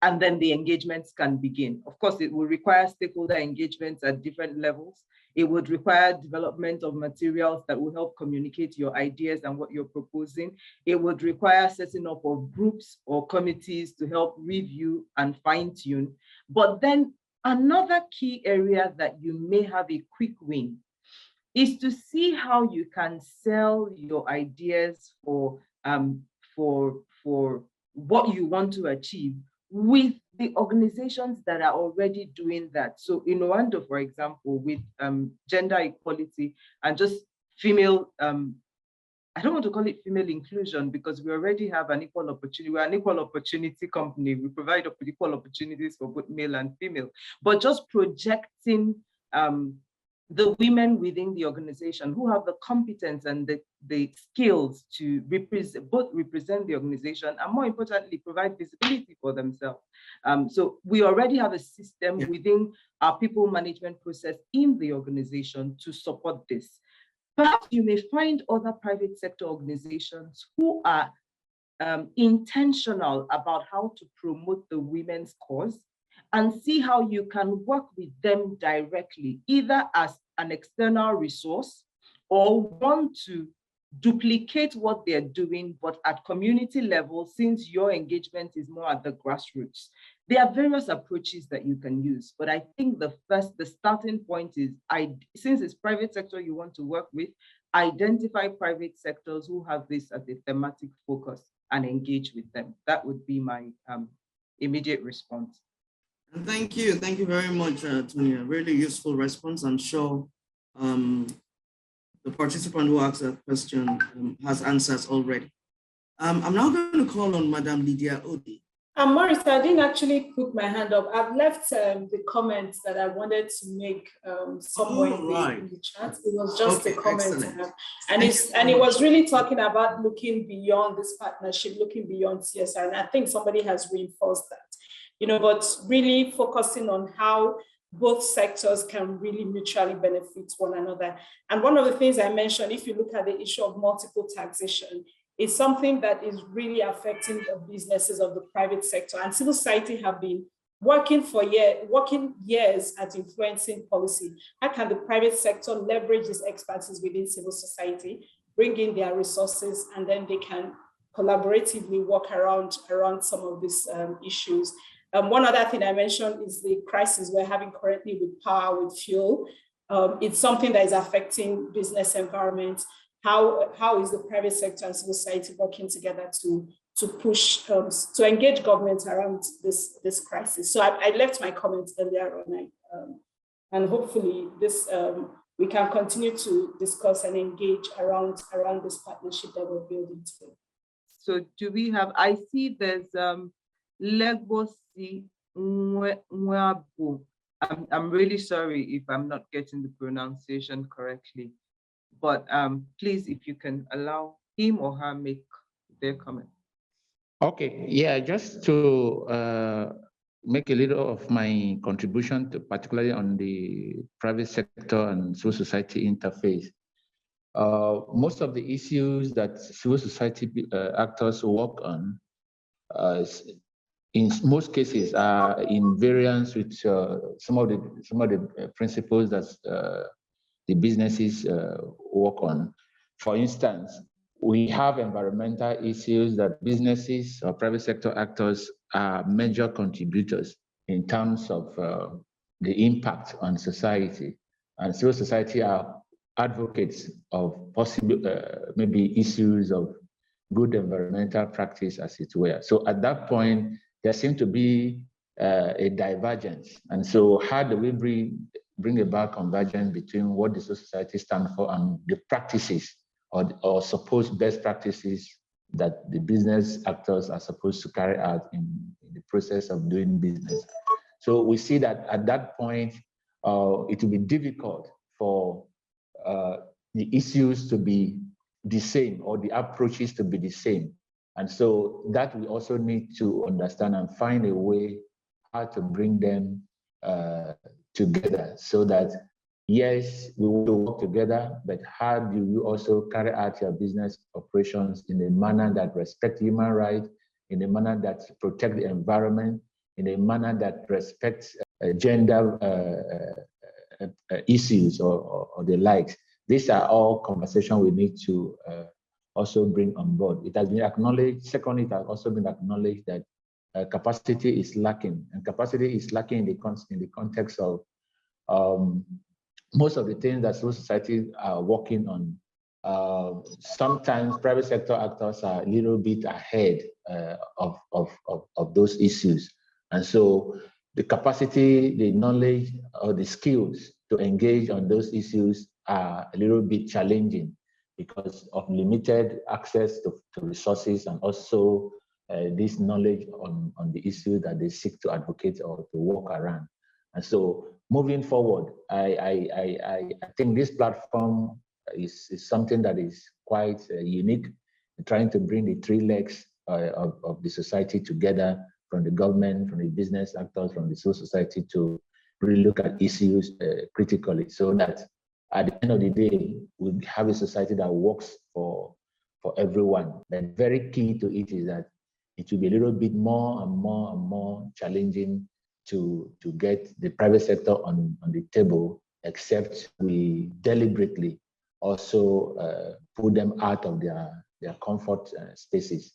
And then the engagements can begin. Of course, it will require stakeholder engagements at different levels. It would require development of materials that will help communicate your ideas and what you're proposing. It would require setting up of groups or committees to help review and fine tune. But then another key area that you may have a quick win is to see how you can sell your ideas for what you want to achieve with the organizations that are already doing that. So in Owando, for example, with gender equality and just female, I don't want to call it female inclusion because we already have an equal opportunity. We're an equal opportunity company. We provide equal opportunities for both male and female, but just projecting the women within the organization who have the competence and the skills to represent the organization and, more importantly, provide visibility for themselves. So we already have a system within our people management process in the organization to support this. Perhaps you may find other private sector organizations who are intentional about how to promote the women's cause, and see how you can work with them directly, either as an external resource or want to duplicate what they're doing, but at community level, since your engagement is more at the grassroots. There are various approaches that you can use, but I think the starting point is, since it's private sector you want to work with, identify private sectors who have this as a thematic focus and engage with them. That would be my immediate response. Thank you very much, Tonya. Really useful response. I'm sure the participant who asked that question has answers already. I'm now going to call on Madam Lydia Odi. Maurice, I didn't actually put my hand up. I've left the comments that I wanted to make somewhere in the chat. It was just a comment. And it was really talking about looking beyond this partnership, looking beyond CSR. And I think somebody has reinforced that. But really focusing on how both sectors can really mutually benefit one another. And one of the things I mentioned, if you look at the issue of multiple taxation, is something that is really affecting the businesses of the private sector. And civil society have been working years at influencing policy. How can the private sector leverage this expertise within civil society, bring in their resources, and then they can collaboratively work around some of these issues. One other thing I mentioned is the crisis we're having currently with power, with fuel. It's something that is affecting business environment. How is the private sector and civil society working together to push, to engage government around this crisis? So I left my comments earlier on, and hopefully we can continue to discuss and engage around this partnership that we're building today. So do we have, I see there's Legosi Nwabo. I'm really sorry if I'm not getting the pronunciation correctly, but please, if you can allow him or her make their comment. Okay, yeah, just to make a little of my contribution, particularly on the private sector and civil society interface. Most of the issues that civil society actors work on, in most cases, are in variance with some of the principles that the businesses work on. For instance, we have environmental issues that businesses or private sector actors are major contributors in terms of the impact on society, and civil society are advocates of possible maybe issues of good environmental practice, as it were. So at that point, there seems to be a divergence. And so how do we bring about convergence between what the society stands for and the practices or supposed best practices that the business actors are supposed to carry out in the process of doing business? So we see that at that point, it will be difficult for the issues to be the same or the approaches to be the same. And so that we also need to understand and find a way how to bring them together, so that, yes, we want to work together, but how do you also carry out your business operations in a manner that respects human rights, in a manner that protects the environment, in a manner that respects gender issues or the likes. These are all conversations we need to also bring on board. It has been acknowledged. Secondly, it has also been acknowledged that capacity is lacking, and capacity is lacking in the context of most of the things that civil society are working on. Sometimes private sector actors are a little bit ahead of those issues, and so the capacity, the knowledge, or the skills to engage on those issues are a little bit challenging because of limited access to resources, and also this knowledge on the issue that they seek to advocate or to work around. And so moving forward, I think this platform is something that is quite unique, trying to bring the three legs of the society together, from the government, from the business actors, from the civil society, to really look at issues critically, so that at the end of the day, we have a society that works for everyone. Then very key to it is that it will be a little bit more and more challenging to get the private sector on the table, except we deliberately also pull them out of their comfort spaces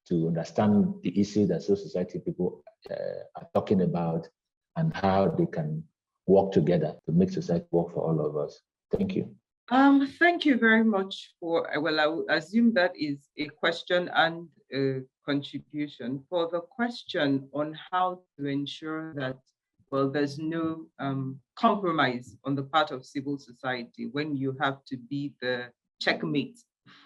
to understand the issue that civil society people are talking about and how they can work together to make society work for all of us. Thank you. Thank you very much for, well, I will assume that is a question and a contribution. For the question on how to ensure that, well, there's no compromise on the part of civil society when you have to be the checkmate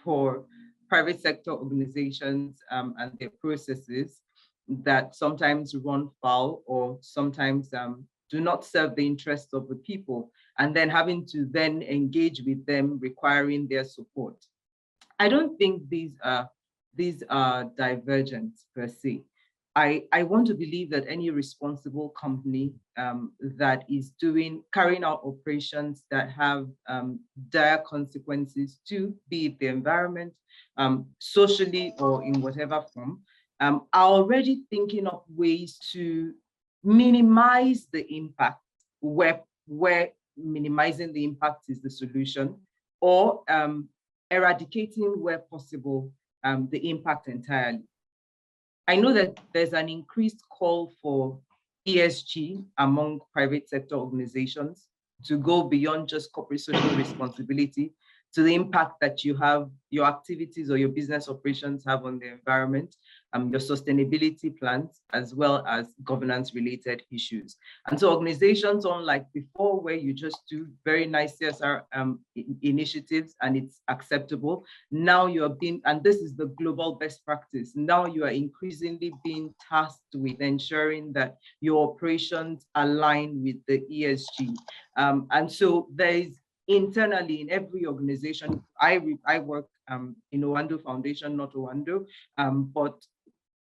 for private sector organizations and their processes that sometimes run foul or sometimes do not serve the interests of the people, and then having to then engage with them, requiring their support. I don't think these are divergent per se. I want to believe that any responsible company that is carrying out operations that have dire consequences to be it the environment, socially or in whatever form, are already thinking of ways to minimize the impact where minimizing the impact is the solution, or eradicating where possible the impact entirely. I know that there's an increased call for ESG among private sector organizations to go beyond just corporate social responsibility to the impact that your activities or your business operations have on the environment, your sustainability plans, as well as governance-related issues. And so organizations, unlike before, where you just do very nice CSR initiatives and it's acceptable, now you're being, and this is the global best practice, now you are increasingly being tasked with ensuring that your operations align with the ESG. And so there is, internally in every organization, I work in Owando Foundation, not Owando, but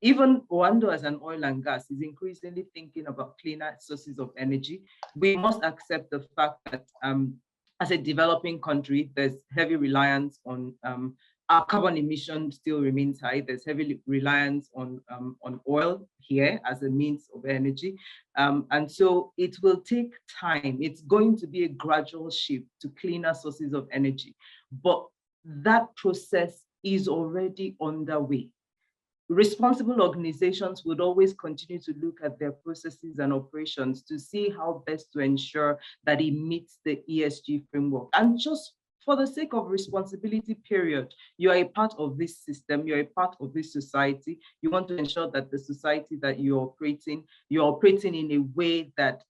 even Owando as an oil and gas is increasingly thinking about cleaner sources of energy. We must accept the fact that as a developing country, there's heavy reliance on our carbon emission still remains high. There's heavy reliance on oil here as a means of energy. And so it will take time. It's going to be a gradual shift to cleaner sources of energy, but that process is already underway. Responsible organizations would always continue to look at their processes and operations to see how best to ensure that it meets the ESG framework. And just for the sake of responsibility, period, you are a part of this system, you're a part of this society. You want to ensure that the society that you're operating in a way that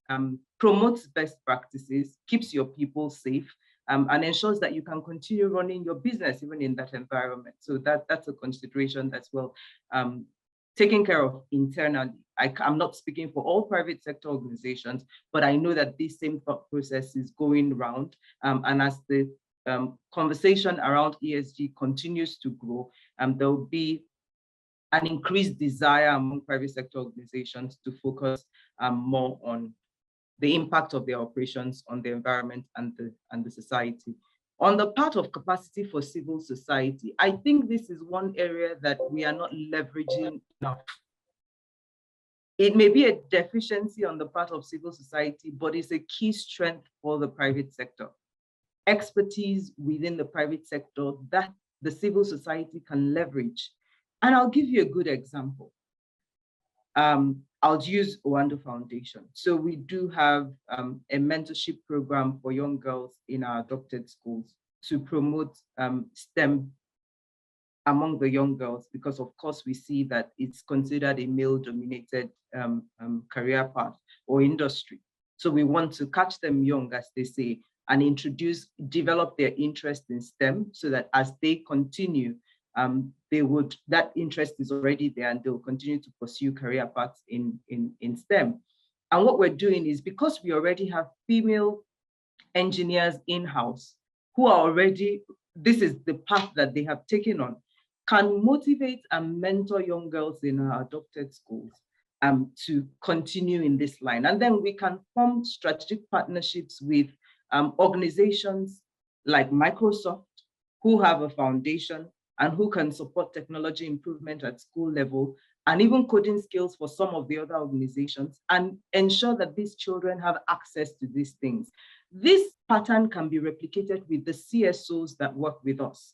promotes best practices, keeps your people safe, and ensures that you can continue running your business even in that environment. So that's a consideration that's well taken care of internally. I'm not speaking for all private sector organizations, but I know that this same thought process is going around, and as the conversation around ESG continues to grow, there will be an increased desire among private sector organizations to focus more on the impact of their operations on the environment and the society. On the part of capacity for civil society, I think this is one area that we are not leveraging enough. It may be a deficiency on the part of civil society, but it's a key strength for the private sector. Expertise within the private sector that the civil society can leverage. And I'll give you a good example. I'll use Owando Foundation. So we do have a mentorship program for young girls in our adopted schools to promote STEM among the young girls, because of course we see that it's considered a male-dominated career path or industry. So we want to catch them young, as they say, and develop their interest in STEM so that as they continue, that interest is already there and they'll continue to pursue career paths in STEM. And what we're doing is, because we already have female engineers in-house who are already, this is the path that they have taken on, can motivate and mentor young girls in our adopted schools to continue in this line. And then we can form strategic partnerships with organizations like Microsoft, who have a foundation and who can support technology improvement at school level, and even coding skills for some of the other organizations, and ensure that these children have access to these things. This pattern can be replicated with the CSOs that work with us.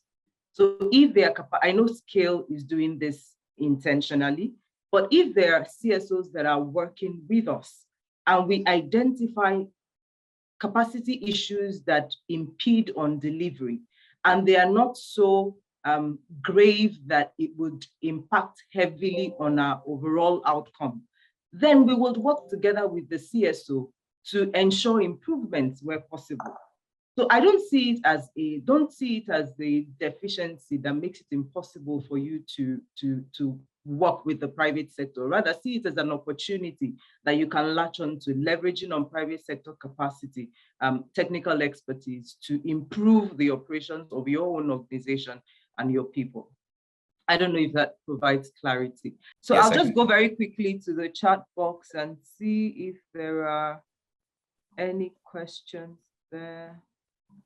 So if they are, I know Scale is doing this intentionally, but if there are CSOs that are working with us and we identify capacity issues that impede on delivery, and they are not so grave that it would impact heavily on our overall outcome, then we will work together with the CSO to ensure improvements where possible. So I don't see it as a deficiency that makes it impossible for you to work with the private sector. Rather, see it as an opportunity that you can latch on to, leveraging on private sector capacity, technical expertise to improve the operations of your own organization and your people. I don't know if that provides clarity. So yes, I'll just go very quickly to the chat box and see if there are any questions there.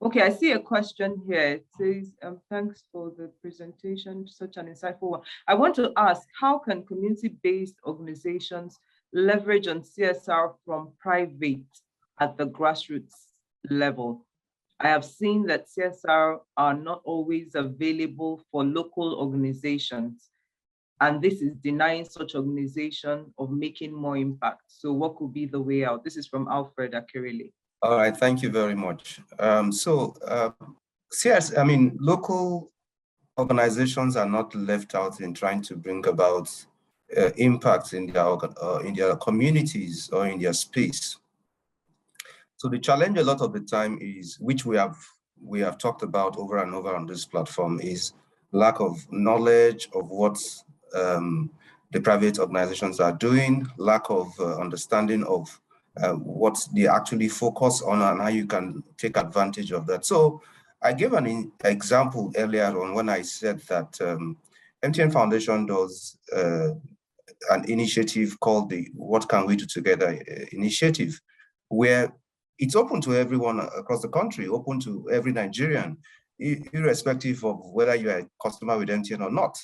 Okay, I see a question here. It says, thanks for the presentation, such an insightful one. I want to ask, how can community-based organizations leverage on CSR from private at the grassroots level? I have seen that CSR are not always available for local organizations, and this is denying such organization of making more impact. So what could be the way out? This is from Alfred Akirili. All right, thank you very much. Local organizations are not left out in trying to bring about impact in their communities or in their space. So the challenge a lot of the time is, which we have talked about over and over on this platform, is lack of knowledge of what the private organizations are doing, lack of understanding of what they actually focus on and how you can take advantage of that. So I gave an example earlier on when I said that MTN Foundation does an initiative called the What Can We Do Together initiative, where it's open to everyone across the country, open to every Nigerian, irrespective of whether you are a customer with MTN or not.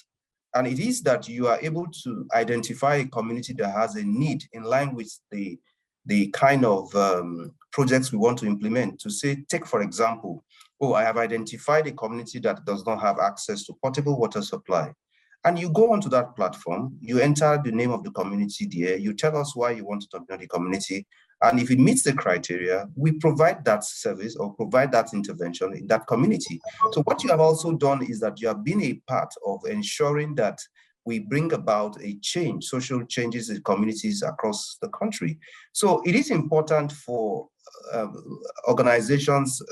And it is that you are able to identify a community that has a need in line with the kind of projects we want to implement. To say, take for example, I have identified a community that does not have access to potable water supply. And you go onto that platform, you enter the name of the community there, you tell us why you want to talk about the community, and if it meets the criteria, we provide that service or provide that intervention in that community. So what you have also done is that you have been a part of ensuring that we bring about a change, social changes in communities across the country. So it is important for organizations,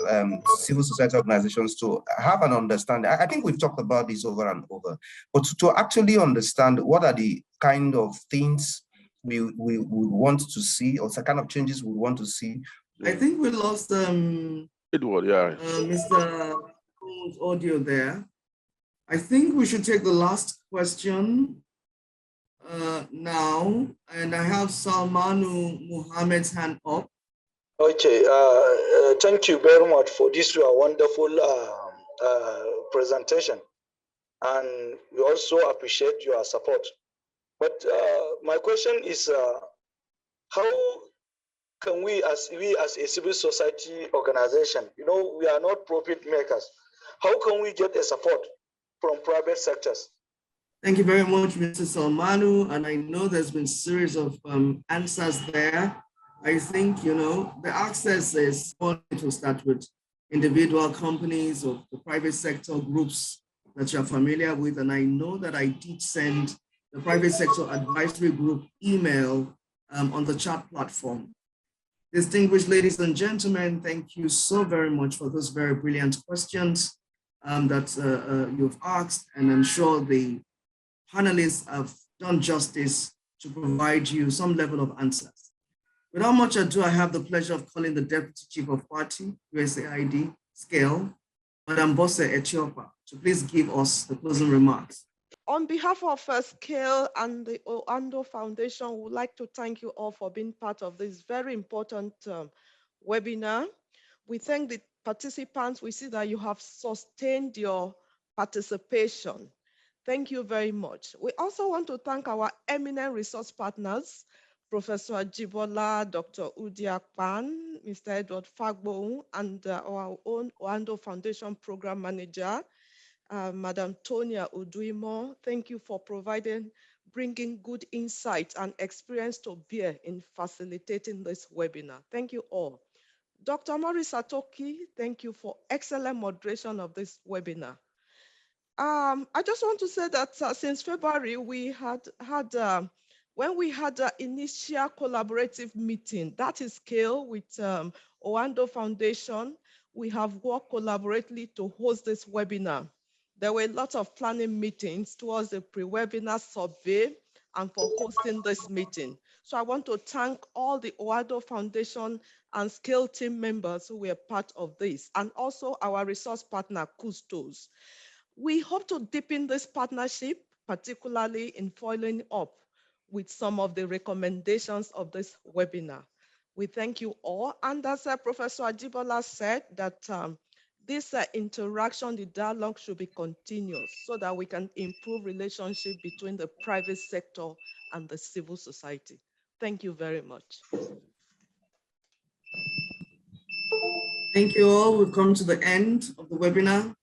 civil society organizations, to have an understanding. I think we've talked about this over and over, but to actually understand what are the kind of things we would want to see, or the kind of changes we want to see. I think we lost Edward, yeah. Mr. audio there. I think we should take the last question now, and I have Salmanu Muhammad's hand up. Okay, thank you very much for this wonderful presentation, and we also appreciate your support. But my question is, how can we as a civil society organization, we are not profit makers, how can we get a support from private sectors? Thank you very much, Mr. Salmanu, and I know there's been a series of answers there. I think, the access is one to start with individual companies or the private sector groups that you're familiar with, and I know that I did send the private sector advisory group email on the chat platform. Distinguished ladies and gentlemen, thank you so very much for those very brilliant questions that you've asked, and I'm sure the panelists have done justice to provide you some level of answers. Without much ado, I have the pleasure of calling the Deputy Chief of Party, USAID, Scale, Madam Bose Etiopa, to please give us the closing remarks. On behalf of Scale and the Oando Foundation, we would like to thank you all for being part of this very important webinar. We thank the participants. We see that you have sustained your participation. Thank you very much. We also want to thank our eminent resource partners, Professor Jibola, Dr. Udia Kpan, Mr. Edward Fagbo, and our own Oando Foundation Program Manager, Madam Tonia Uduimo. Thank you for bringing good insight and experience to bear in facilitating this webinar. Thank you all. Dr. Maurice Satoki, thank you for excellent moderation of this webinar. I just want to say that since February, when we had the initial collaborative meeting, that is scale with Oando Foundation, we have worked collaboratively to host this webinar. There were a lot of planning meetings towards the pre-webinar survey and for hosting this meeting. So I want to thank all the Oando Foundation and Scale team members who were part of this, and also our resource partner, Custos. We hope to deepen this partnership, particularly in following up with some of the recommendations of this webinar. We thank you all. And as Professor Ajibola said, that this interaction, the dialogue should be continuous so that we can improve relationship between the private sector and the civil society. Thank you very much. Thank you all. We've come to the end of the webinar.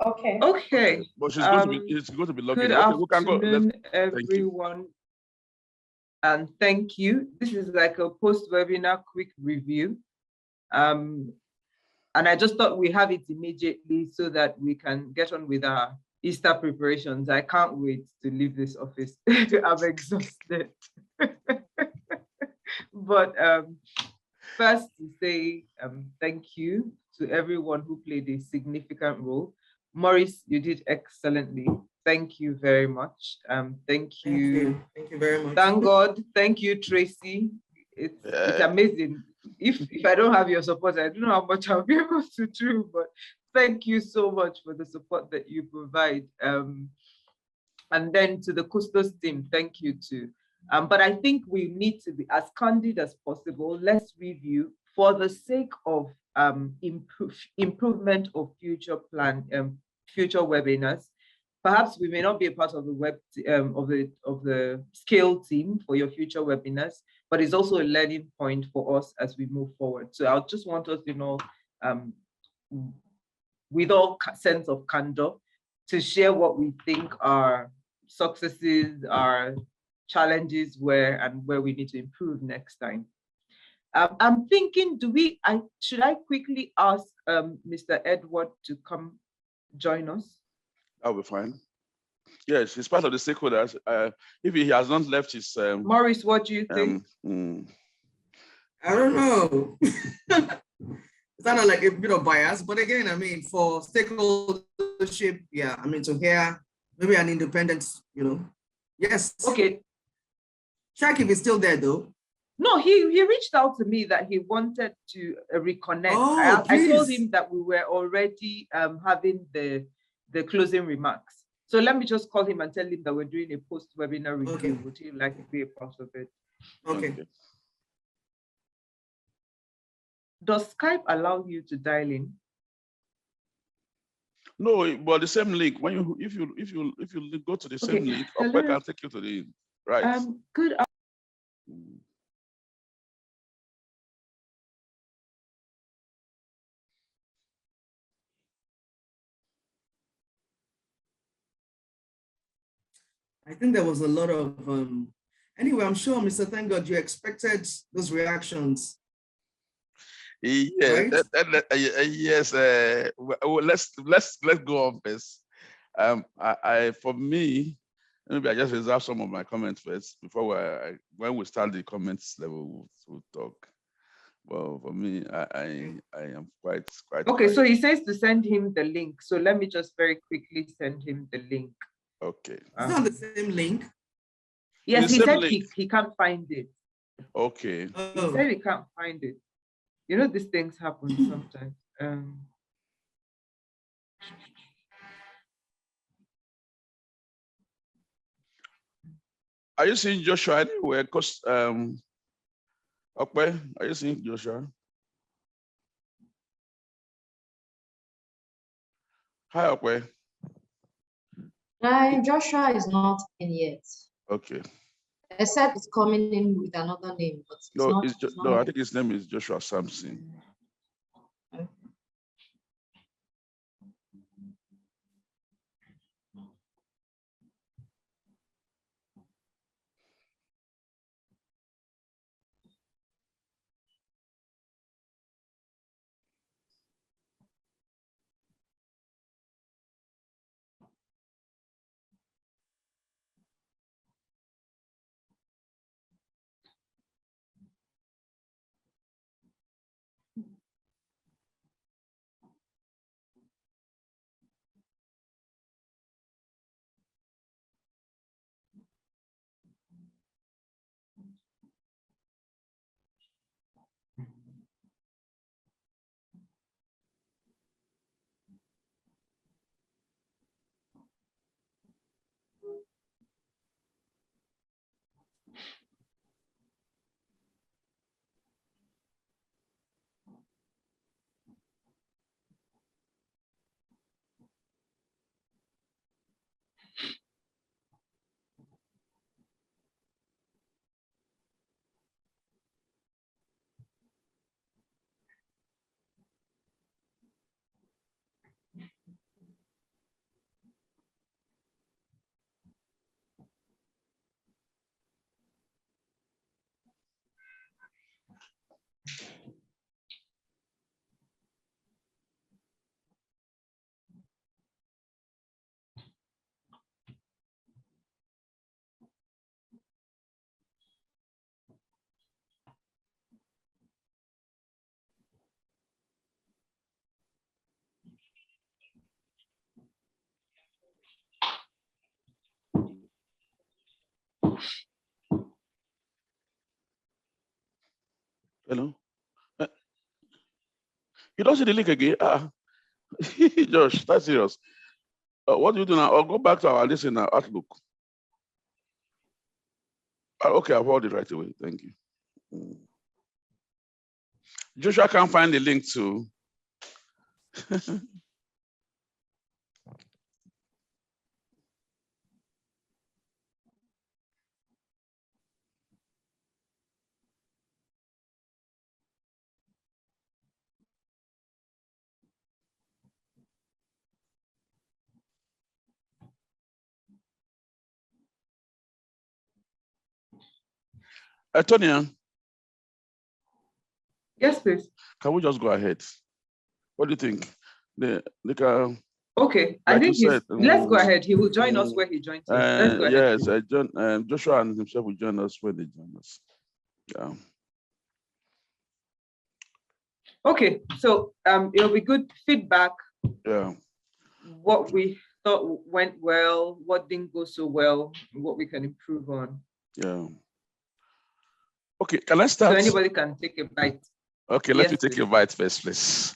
Okay. Okay. But she's going to be, it's going to be logging. Good Okay, we can go. afternoon, Thank you. everyone. And thank you. This is like a post-webinar quick review. And I just thought we have it immediately so that we can get on with our Easter preparations. I can't wait to leave this office. I'm exhausted. But first to say thank you to everyone who played a significant role. Maurice, you did excellently. Thank you very much. Thank you. Thank you very much. Thank God. Thank you, Tracy. It's amazing. If I don't have your support, I don't know how much I'll be able to do, but thank you so much for the support that you provide. And then to the Custos team, thank you too. But I think we need to be as candid as possible. Let's review for the sake of improvement of future webinars. Perhaps we may not be a part of the of the scale team for your future webinars, but it's also a learning point for us as we move forward. So I just want us, with all sense of candor, to share what we think our successes, our challenges were, and where we need to improve next time. I'm thinking, should I quickly ask Mr. Edward to come join us? That'll be fine. Yes, he's part of the stakeholders. If he has not left his... Maurice, what do you think? I don't know. It's kind of like a bit of bias, but again, I mean, for stakeholdership, yeah, I mean, to hear maybe an independent, yes. Okay. Shakib is still there though. No, he reached out to me that he wanted to reconnect. Oh, I told him that we were already having the closing remarks. So let me just call him and tell him that we're doing a post-webinar review. Okay. Would he like to be a part of it? Okay. Does Skype allow you to dial in? No, but the same link. When if you go to the same link, I can take you to the right. Good. I think there was a lot of, anyway, I'm sure, Mr. Thank God, you expected those reactions. Yes, right? Yes. Let's go on first. For me, maybe I just reserve some of my comments first before when we start the comments level, we'll talk. Well, for me, I am quite. Okay, so he says to send him the link. So let me just very quickly send him the link. It's Okay. not the same link. Yes, he said he can't find it. Okay. He said he can't find it. These things happen sometimes. Are you seeing Joshua anywhere? Because okay, are you seeing Joshua? Hi, okay. Joshua is not in yet. Okay. Except it's coming in with another name, but it's no, not. I think his name is Joshua Sampson. Okay. You don't see the link again? Josh, that's serious. What do you do now? I'll go back to our listen Outlook. Okay, I'll hold it right away. Thank you. Joshua can't find the link to. Tonya. Yes, please. Can we just go ahead? What do you think? Okay, I think let's go ahead. He will join us where he joins us. Let's go ahead. Yes, Joshua and himself will join us when they join us. Yeah. Okay, so it'll be good feedback. Yeah. What we thought went well, what didn't go so well, what we can improve on. Yeah. Okay, can I start? So anybody can take a bite. Okay, let me take a bite first, please.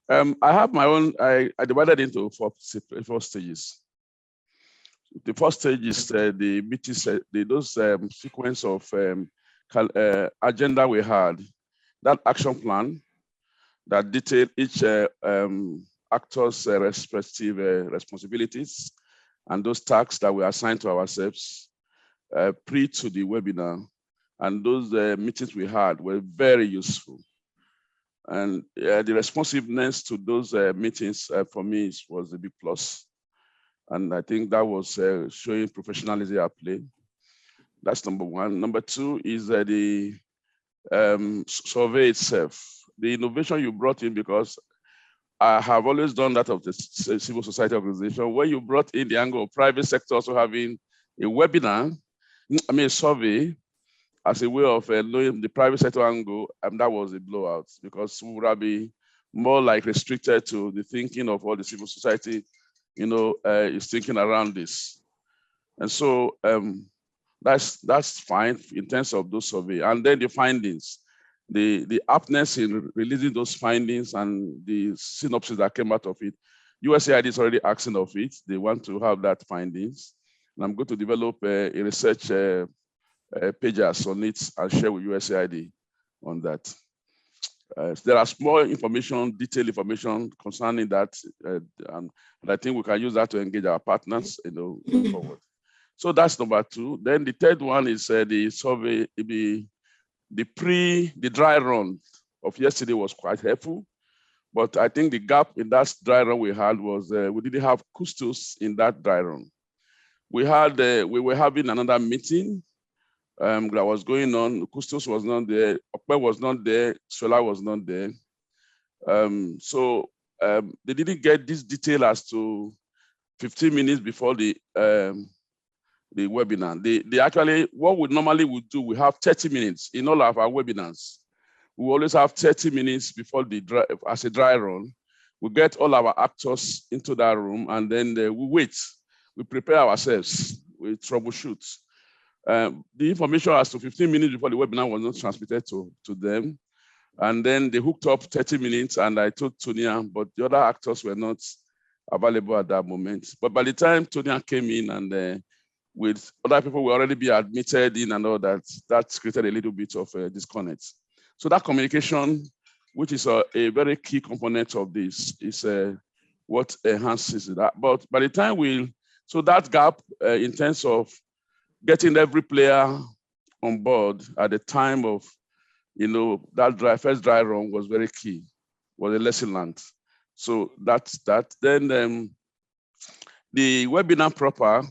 I have my own, I divided into four stages. The first stage is the meetings, those sequence of agenda we had, that action plan that detailed each actor's respective responsibilities and those tasks that we assigned to ourselves pre to the webinar. And those meetings we had were very useful. And the responsiveness to those meetings for me was a big plus. And I think that was showing professionalism at play. That's number one. Number two is the survey itself. The innovation you brought in, because I have always done that of the civil society organization, where you brought in the angle of private sector also having a webinar, a survey, as a way of knowing the private sector angle, and that was a blowout, because we would be more like restricted to the thinking of all the civil society, is thinking around this. And so that's fine in terms of those survey. And then the findings, the aptness in releasing those findings and the synopsis that came out of it. USAID is already asking of it. They want to have that findings. And I'm going to develop a research pages on it and share with USAID on that. There are small information, detailed information concerning that, and I think we can use that to engage our partners, going forward. So that's number two. Then the third one is the survey. The dry run of yesterday was quite helpful, but I think the gap in that dry run we had was we didn't have custos in that dry run. We were having another meeting that was going on. Custos was not there, Okpe was not there, Shola was not there. So they didn't get this detail as to 15 minutes before the webinar. They actually, what we normally would do, we have 30 minutes in all of our webinars. We always have 30 minutes before as a dry run. We get all our actors into that room, and then we wait. We prepare ourselves, we troubleshoot. The information as to 15 minutes before the webinar was not transmitted to them. And then they hooked up 30 minutes, and I told Tonya, but the other actors were not available at that moment. But by the time Tonya came in, and with other people will already be admitted in and all that, that created a little bit of a disconnect. So that communication, which is a very key component of this, is what enhances that. But by the time so that gap in terms of getting every player on board at the time of, that first dry run was very key, was a lesson learned. So that's that. Then the webinar proper,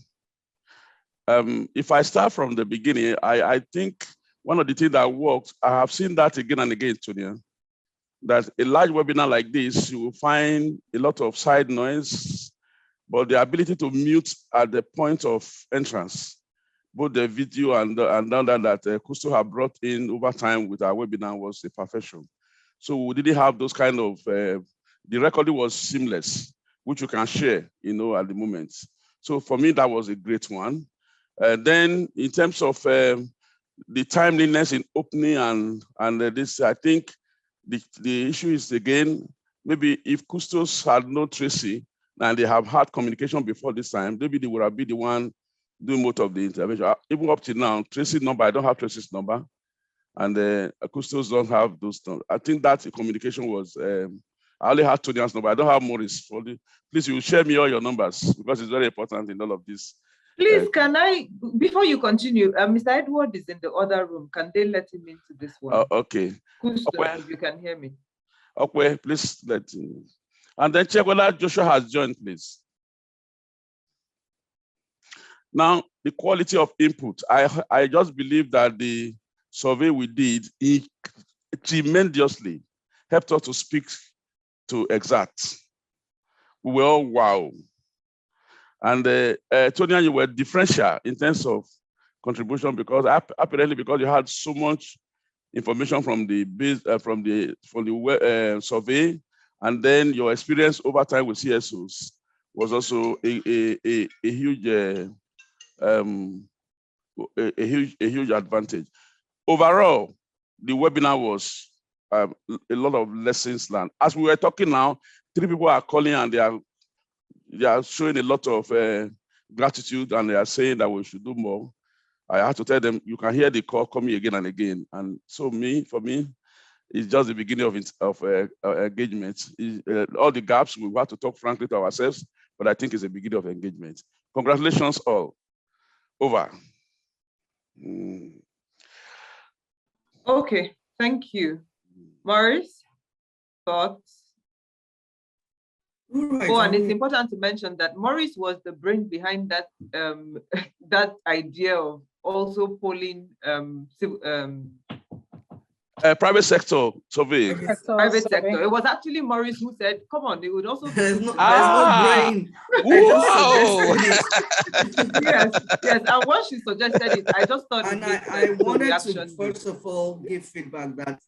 if I start from the beginning, I think one of the things that worked, I have seen that again and again, Tonya, that a large webinar like this, you will find a lot of side noise, but the ability to mute at the point of entrance, both the video and that Kusto have brought in over time with our webinar was a perfection. So we didn't have those kind of, the recording was seamless, which you can share, at the moment. So for me, that was a great one. Then in terms of the timeliness in opening and this, I think the issue is, again, maybe if Custos had known Tracy and they have had communication before this time, maybe they would have been the one doing most of the intervention. Even up to now, Tracy's number, I don't have Tracy's number, and Custos don't have those numbers. I think that communication was, I only had Tonia's number. I don't have Maurice. Please, you share me all your numbers because it's very important in all of this. Please, can I, before you continue, Mr. Edward is in the other room. Can they let him into this one? Okay. If you can hear me. Okay, please let him. And then check whether Joshua has joined, please. Now, the quality of input. I just believe that the survey we did, it tremendously helped us to speak to exact. We were all wow. And Tonya, you were differential in terms of contribution because apparently because you had so much information from the survey, and then your experience over time with CSOs was also a huge advantage. Overall, the webinar was a lot of lessons learned. As we were talking now, 3 people are calling and they are showing a lot of gratitude, and they are saying that we should do more. I had to tell them, you can hear the call coming again and again. And so for me, it's just the beginning of engagement. All the gaps, we have to talk frankly to ourselves, but I think it's a beginning of engagement. Congratulations all. Over. Okay, thank you. Maurice, thoughts? Right, and it's important to mention that Maurice was the brain behind that that idea of also polling private sector survey. Private sector. It was actually Maurice who said, "Come on, they would also." There's no brain. Wow. yes. And once she suggested it, I just thought. And I wanted to first of all give feedback that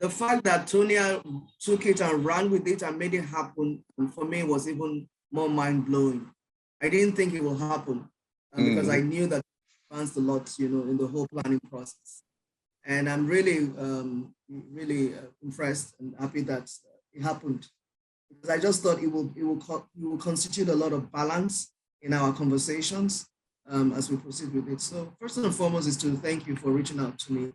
the fact that Tonya took it and ran with it and made it happen, for me, was even more mind-blowing. I didn't think it will happen because I knew that it advanced a lot, in the whole planning process. And I'm really, really impressed and happy that it happened, because I just thought it will constitute a lot of balance in our conversations as we proceed with it. So first and foremost is to thank you for reaching out to me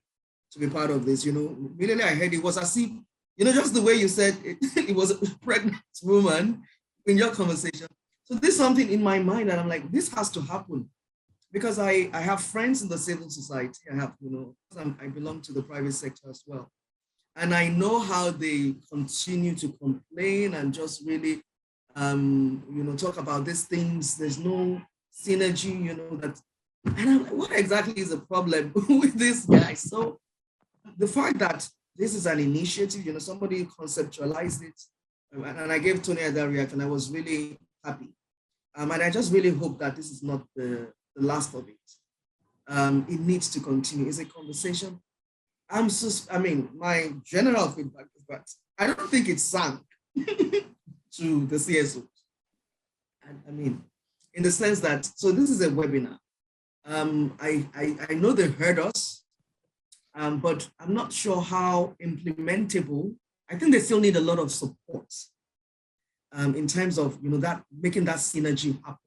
to be part of this. Immediately I heard it was as if, just the way you said it, it was a pregnant woman in your conversation. So there's something in my mind and I'm like, this has to happen, because I have friends in the civil society. I have, I belong to the private sector as well. And I know how they continue to complain and just really, talk about these things. There's no synergy, that, and I'm like, what exactly is the problem with this guy? So the fact that this is an initiative, somebody conceptualized it, and I gave Tony that reaction, I was really happy. And I just really hope that this is not the last of it. It needs to continue. It's a conversation. My general feedback is that I don't think it sank to the CSOs. In the sense that, so this is a webinar. I know they heard us, but I'm not sure how implementable. I think they still need a lot of support in terms of, that making that synergy happen.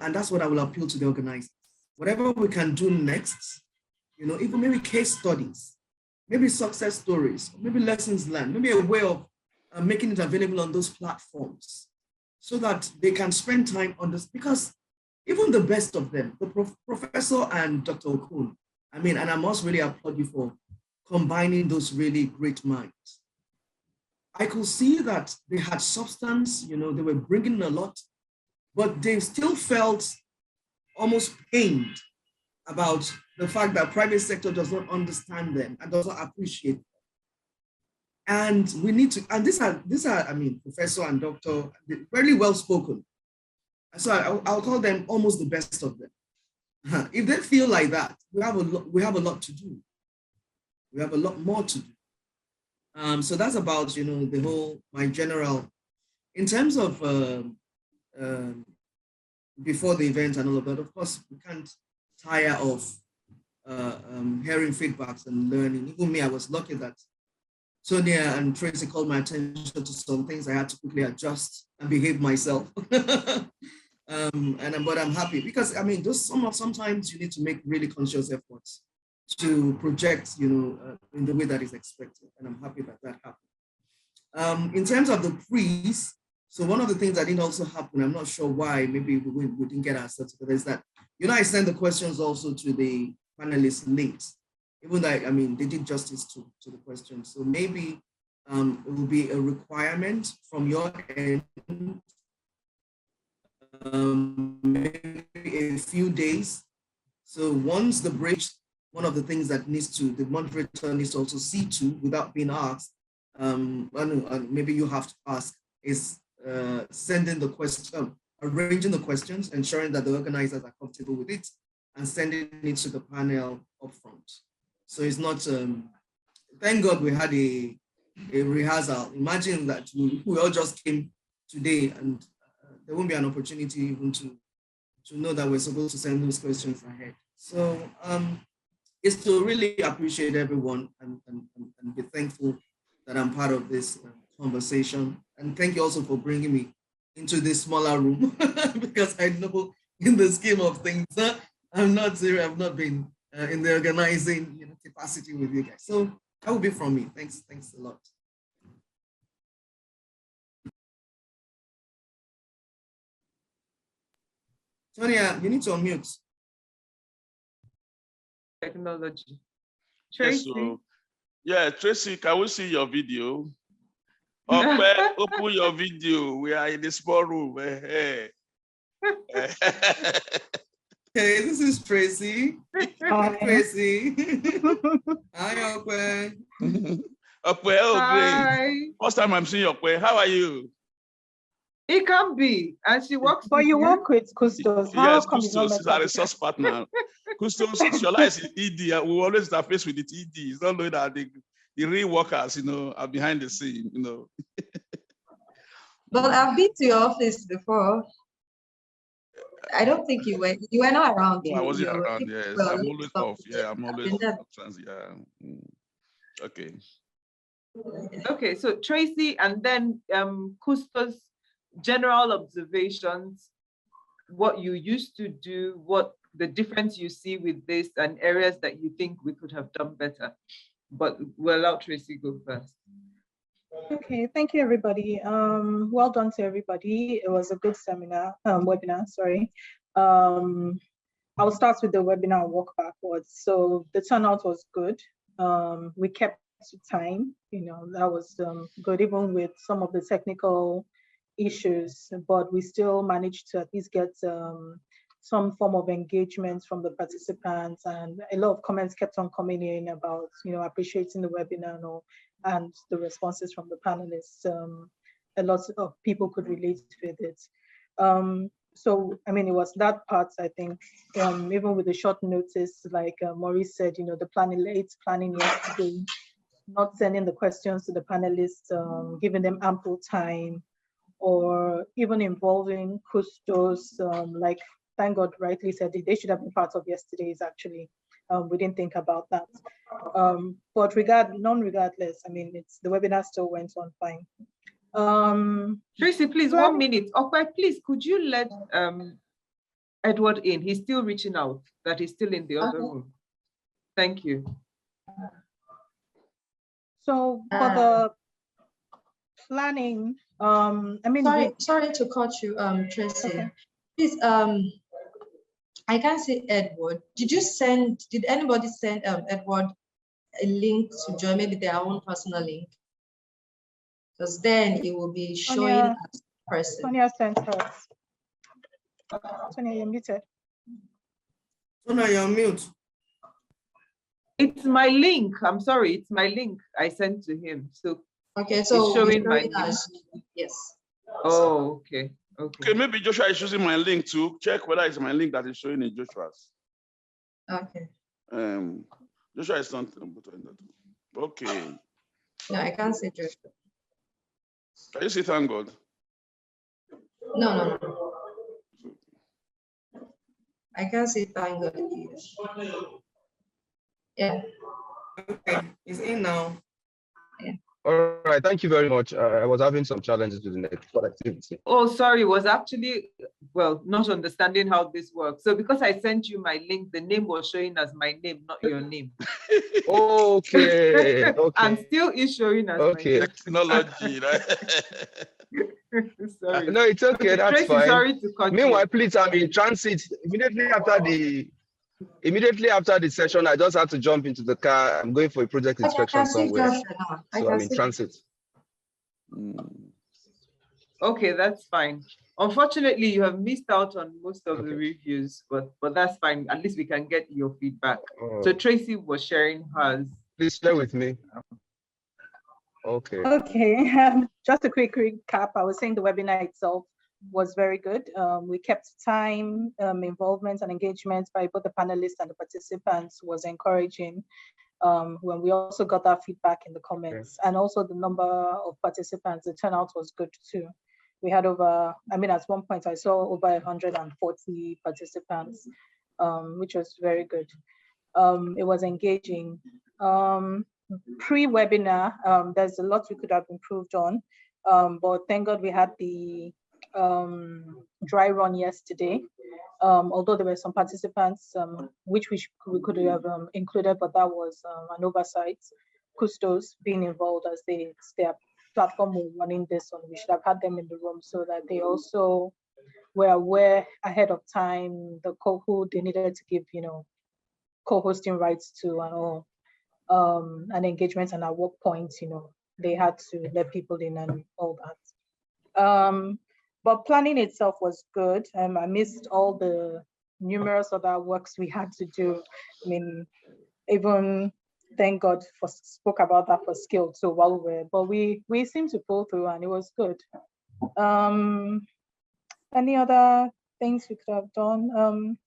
And that's what I will appeal to the organizers. Whatever we can do next, even maybe case studies, maybe success stories, maybe lessons learned, maybe a way of making it available on those platforms so that they can spend time on this, because even the best of them, the Professor and Dr. Okun, and I must really applaud you for combining those really great minds. I could see that they had substance, they were bringing a lot, but they still felt almost pained about the fact that private sector does not understand them and does not appreciate them. And we need to, and these are, Professor and Doctor, very well spoken. So I'll call them almost the best of them. If they feel like that, we have a lot to do. We have a lot more to do. So that's about, the whole, my general, in terms of before the event and all of that, of course, we can't tire of hearing feedbacks and learning. Even me, I was lucky that Sonia and Tracy called my attention to some things I had to quickly adjust and behave myself. But I'm happy because I mean, sometimes you need to make really conscious efforts to project, in the way that is expected, and I'm happy that happened. In terms of the freeze, so one of the things that didn't also happen, I'm not sure why, maybe we didn't get answers, but is that, I sent the questions also to the panelists late, even though, I mean, they did justice to the questions. So maybe it will be a requirement from your end, maybe a few days. So once the bridge, one of the things that the moderator needs to also see to without being asked, maybe you have to ask, is sending the question, arranging the questions, ensuring that the organizers are comfortable with it, and sending it to the panel up front. So it's not, thank God we had a rehearsal. Imagine that we all just came today and there won't be an opportunity even to know that we're supposed to send those questions ahead. So it's to really appreciate everyone and be thankful that I'm part of this conversation. And thank you also for bringing me into this smaller room because I know in the scheme of things, I'm not serious. I've not been in the organizing capacity with you guys. So that will be from me. Thanks a lot. Sonia, you need to unmute. Technology. Tracy. Yes, Tracy, can we see your video? Open your video. We are in the small room. Hey, this is Tracy. Hi. Tracy. Hi, Okwe. Okwe, oh, Hi. great. First time I'm seeing Okwe. How are you? It can be. And she works But you work with Custos. Yes, Custos is our resource partner. Custos, Shola is in ED. We always interface with the ED. It's not knowing that the real workers, are behind the scene, But I've been to your office before. I don't think you were not around. No, I wasn't around, yes. I'm always off. Yeah, I'm always off. Yeah. Okay. Okay, so Tracy, and then Custos, general observations, what you used to do, what the difference you see with this, and areas that you think we could have done better. But we'll allow Tracy go first. Okay, thank you, everybody. Well done to everybody. It was a good webinar, sorry. I'll start with the webinar and walk backwards. So the turnout was good. We kept to time, that was good, even with some of the technical issues, but we still managed to at least get some form of engagement from the participants, and a lot of comments kept on coming in about, appreciating the webinar and the responses from the panelists. A lot of people could relate with it. So, I mean, it was that part, I think, even with the short notice, like Maurice said, the planning yesterday, not sending the questions to the panelists, giving them ample time, or even involving Custos, like thank God rightly said, they should have been part of yesterday's actually. We didn't think about that. But regardless, I mean, the webinar still went on fine. Tracy, please, 1 minute. Okay, please, could you let Edward in? He's still reaching out, that he's still in the other room. Thank you. So for the planning, I mean, sorry to cut you, Tracy. Okay. Please, I can't see Edward. Did anybody send Edward a link to join, maybe their own personal link? Because then it will be showing as person. Sonia sent her. Sonia, you're muted. Sonia, you're mute. It's my link. I'm sorry, it's my link I sent to him. So okay, so it's showing my link. Yes. Oh, okay. Okay, maybe Joshua is using my link to check whether it's my link that is showing in Joshua's. Okay. Joshua is not. Okay. No, I can't see Joshua. Can you see thank God? No. I can't see thank God. Yeah. Okay, it's in now. Yeah. All right, thank you very much. I was having some challenges with the net connectivity. Oh, sorry, was actually, well, not understanding how this works. So because I sent you my link, the name was showing as my name, not your name. Okay, okay. I'm still showing as okay. my name. Technology, right? Sorry. No, it's okay, that's Tracy, fine. sorry to cut Meanwhile, you. please, I'm in transit. Immediately after the session, I just had to jump into the car. I'm going for a project inspection somewhere. So I'm in transit. Okay, that's fine. Unfortunately, you have missed out on most of the reviews, but that's fine. At least we can get your feedback. So Tracy was sharing hers. Please share with me. Okay. Okay, just a quick recap. I was saying the webinar itself was very good. We kept time, involvement and engagement by both the panelists and the participants was encouraging. When we also got that feedback in the comments, and also the number of participants, the turnout was good too. We had over, I mean, at one point I saw over 140 participants, which was very good. It was engaging. Pre-webinar, there's a lot we could have improved on, but thank God we had the dry run yesterday. Although there were some participants which we could have included, but that was an oversight. Custos being involved as their platform were running this on. We should have had them in the room so that they also were aware ahead of time who they needed to give, co-hosting rights to and all, and engagement, and at what point, they had to let people in and all that. But planning itself was good. I missed all the numerous other works we had to do. I mean, even thank God spoke about that for skill too while but we seemed to pull through and it was good. Any other things we could have done?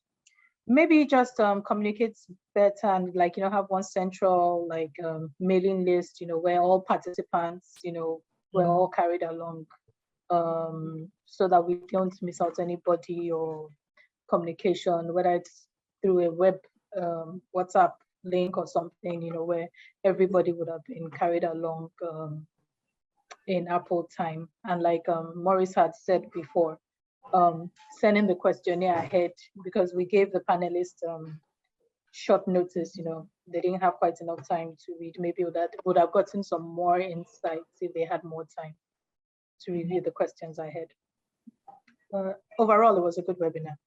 Maybe just communicate better and have one central mailing list, where all participants, were all carried along. So that we don't miss out anybody or communication, whether it's through a web WhatsApp link or something, where everybody would have been carried along in Apple time. And like Maurice had said before, sending the questionnaire ahead, because we gave the panelists short notice, they didn't have quite enough time to read. Maybe that would have gotten some more insights if they had more time to review the questions I had. Overall, it was a good webinar.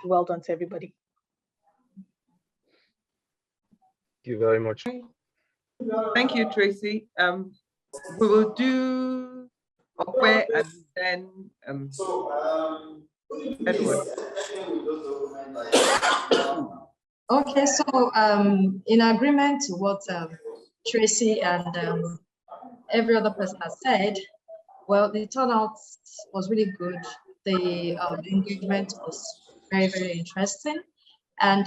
Well done to everybody. Thank you very much. Thank you, Tracy. We will do Okwe and then Edward. Okay, so in agreement to what Tracy and every other person has said, well, the turnout was really good. The engagement was very, very interesting. And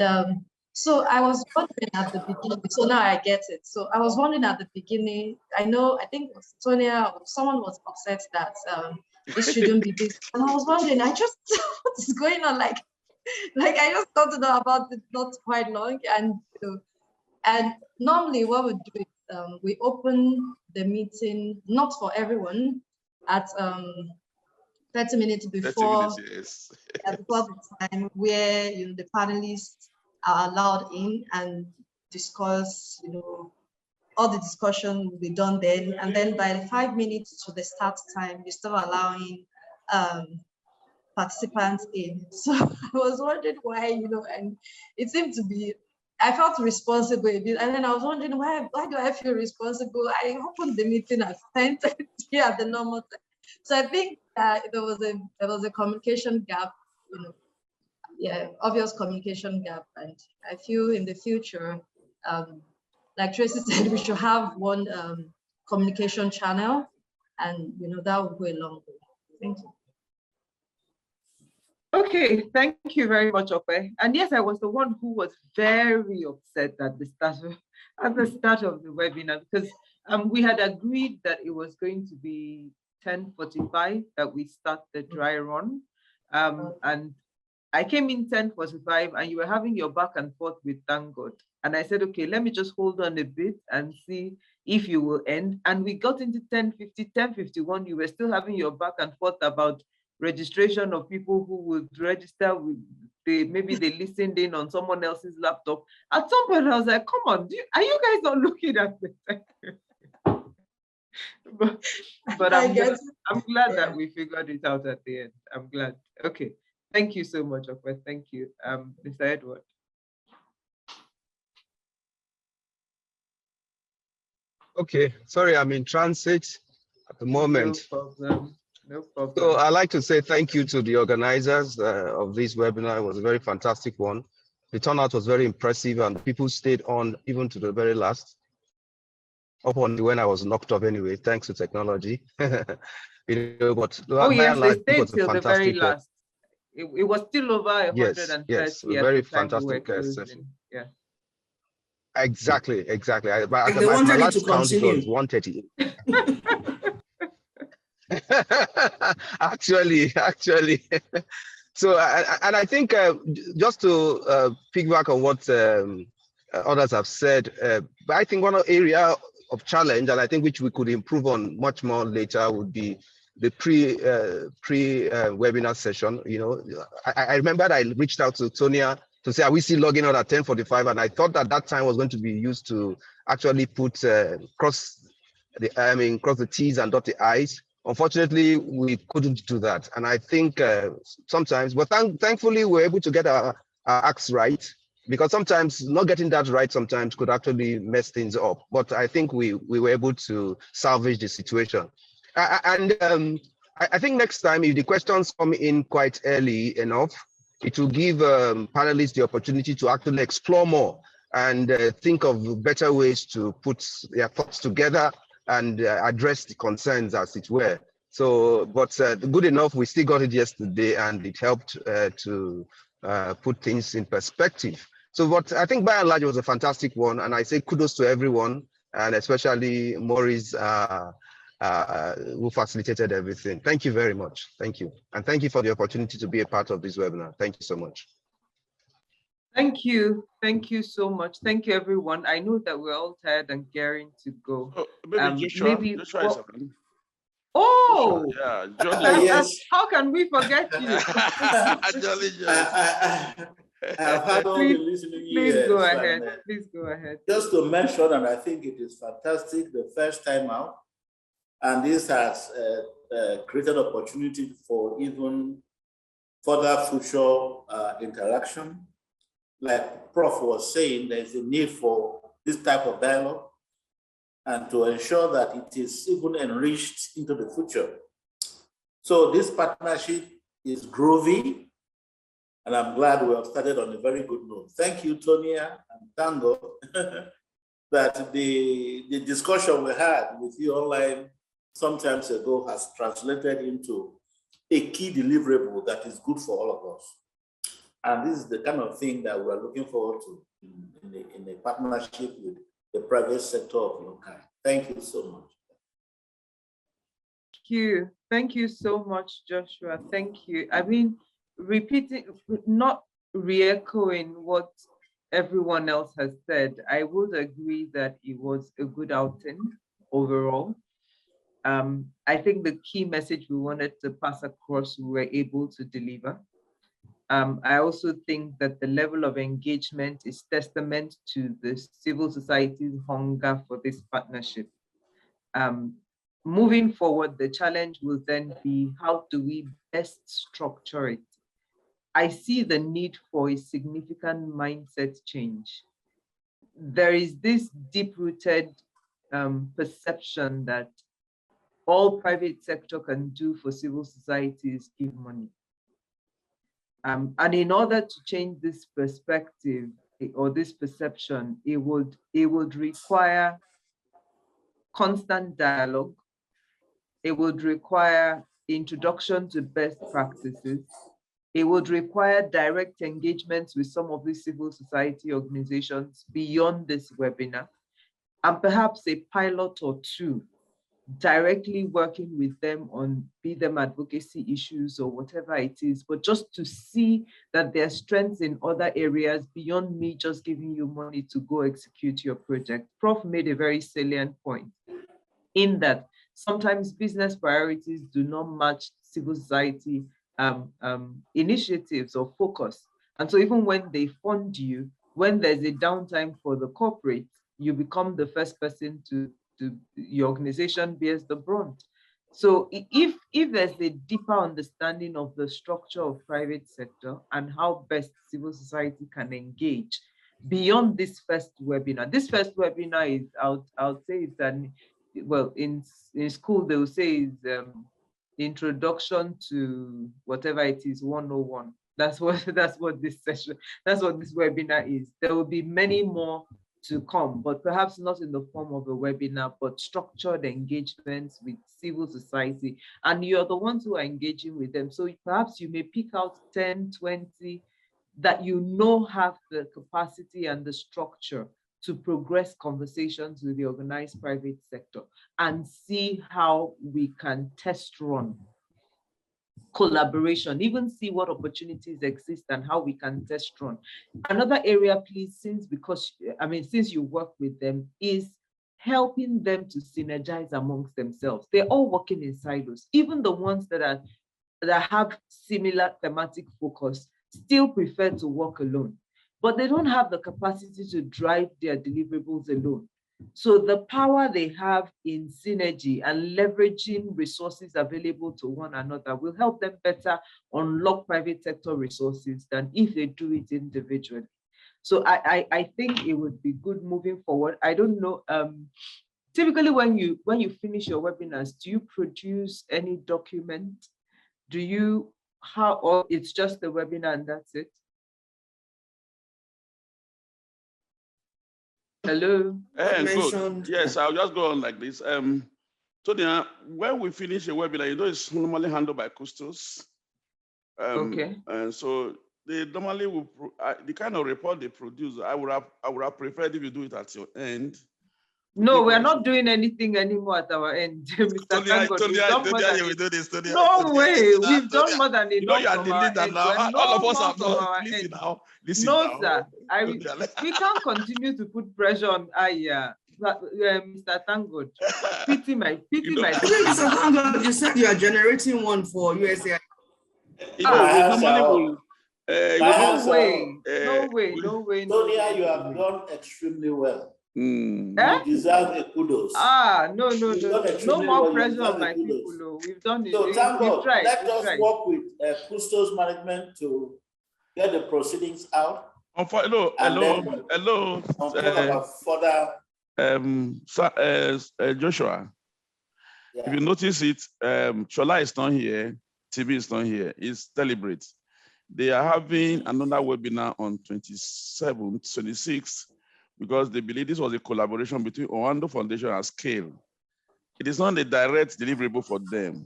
so I was wondering at the beginning, so now I get it. So I was wondering at the beginning, I think Sonia, someone was upset that this shouldn't be this. And I was wondering, what is going on? Like I just got to know about it not quite long. And normally what we do is we open the meeting, not for everyone, at 30 minutes before, 30 minutes, yes. Before the time where the panelists are allowed in and discuss, all the discussion will be done then. And then by 5 minutes to the start time, you start allowing participants in. So I was wondering why, and it seemed to be, I felt responsible a bit, and then I was wondering why do I feel responsible? I opened the meeting at 10:30 at the normal time. So I think there was a communication gap, obvious communication gap, and I feel in the future, like Tracy said, we should have one communication channel, and that would go a long way. Thank you. Okay, thank you very much, Okwe. And yes, I was the one who was very upset at the start of the webinar, because we had agreed that it was going to be 10:45 that we start the dry run. And I came in 10:45 and you were having your back and forth with Thank God. And I said, okay, let me just hold on a bit and see if you will end. And we got into 10:50, 10:51, you were still having your back and forth about registration of people who would register with maybe they listened in on someone else's laptop. At some point I was like, come on, are you guys not looking at the time? but I'm glad that we figured it out at the end. I'm glad. Okay. Thank you so much, Okwe. Thank you. Mr. Edward. Okay, sorry, I'm in transit at the moment. No problem. No problem. So I'd like to say thank you to the organizers of this webinar. It was a very fantastic one. The turnout was very impressive and people stayed on even to the very last. Up on when I was knocked off anyway, thanks to technology. But oh yes, they stayed till the very last. It was still over 130. Yes, a very fantastic session. Yeah. Exactly. But my last count was 138. actually. So, and I think just to piggyback on what others have said, but I think one area of challenge, and I think which we could improve on much more later, would be the pre-webinar session. You know, I remember I reached out to Tonia to say, are we still logging out at 10:45? And I thought that time was going to be used to actually put cross the T's and dot the I's. Unfortunately, we couldn't do that. And I think sometimes, but thankfully, we're able to get our acts right, because sometimes not getting that right sometimes could actually mess things up. But I think we were able to salvage the situation. I think next time, if the questions come in quite early enough, it will give panelists the opportunity to actually explore more and think of better ways to put their thoughts together and address the concerns, as it were. So, but good enough, we still got it yesterday, and it helped to put things in perspective. So, but I think by and large, it was a fantastic one, and I say kudos to everyone, and especially Maurice, who facilitated everything. Thank you very much. Thank you. And thank you for the opportunity to be a part of this webinar. Thank you so much. Thank you. Thank you so much. Thank you, everyone. I know that we're all tired and gearing to go. Joshua yeah, Jolly. Yes. How can we forget you? Jolly. I've had all the listening years. Please go ahead. Please go ahead. Just to mention, and I think it is fantastic, the first time out, and this has created opportunity for even further future interaction. Like Prof was saying, there's a need for this type of dialogue and to ensure that it is even enriched into the future. So this partnership is groovy, and I'm glad we have started on a very good note. Thank you, Tonia and Tango, that the discussion we had with you online sometimes ago has translated into a key deliverable that is good for all of us. And this is the kind of thing that we're looking forward to in a partnership with the private sector of your kind. Thank you so much. Thank you. Thank you so much, Joshua. Thank you. I mean, repeating, not re-echoing what everyone else has said, I would agree that it was a good outing overall. I think the key message we wanted to pass across, we were able to deliver. I also think that the level of engagement is testament to the civil society's hunger for this partnership. Moving forward, the challenge will then be, how do we best structure it? I see the need for a significant mindset change. There is this deep-rooted perception that all private sector can do for civil society is give money. And in order to change this perspective or this perception, it would require constant dialogue. It would require introduction to best practices. It would require direct engagements with some of these civil society organizations beyond this webinar, and perhaps a pilot or two directly working with them on be them advocacy issues or whatever it is, but just to see that there are strengths in other areas beyond me just giving you money to go execute your project. Prof made a very salient point in that sometimes business priorities do not match civil society initiatives or focus. And so even when they fund you, when there's a downtime for the corporate, you become the first person to your organization bears the brunt. So if there's a deeper understanding of the structure of private sector and how best civil society can engage beyond this first webinar is, I'll say it's an, well, in school they will say it's introduction to whatever it is 101. That's what this session, that's what this webinar is. There will be many more to come, but perhaps not in the form of a webinar, but structured engagements with civil society. And you're the ones who are engaging with them. So perhaps you may pick out 10, 20 that you know have the capacity and the structure to progress conversations with the organized private sector and see how we can test run collaboration, even see what opportunities exist and how we can test run. Another area, please, since you work with them, is helping them to synergize amongst themselves. They're all working in silos. Even the ones that have similar thematic focus still prefer to work alone, but they don't have the capacity to drive their deliverables alone. So the power they have in synergy and leveraging resources available to one another will help them better unlock private sector resources than if they do it individually. So I think it would be good moving forward. I don't know, typically when you finish your webinars, do you produce any document? Or it's just the webinar and that's it? Hello. Yes, I'll just go on like this. Tonya, when we finish a webinar, it's normally handled by Custos. Okay. And so they normally will the kind of report they produce. I would have preferred if you do it at your end. No, we're not doing anything anymore at our end, Mr. Tonya, we do this. Tonya, no way, we've done more than enough. You are the leader now. All of us have done. Listen now. No, sir. We can't continue to put pressure on Mr. Thangood. Pity my. Mr. Thangood, you said you are generating one for USAID. No way. Tonya, you have done extremely well. You deserve a kudos. No more pressure on my people. We've done it. So thank God. Let us work with Custos management to get the proceedings out. Hello. Joshua. Yeah. If you notice it, Chola is not here. TB is not here. It's deliberate. They are having another webinar on 27th, 26th. Because they believe this was a collaboration between Oando Foundation and Scale. It is not a direct deliverable for them,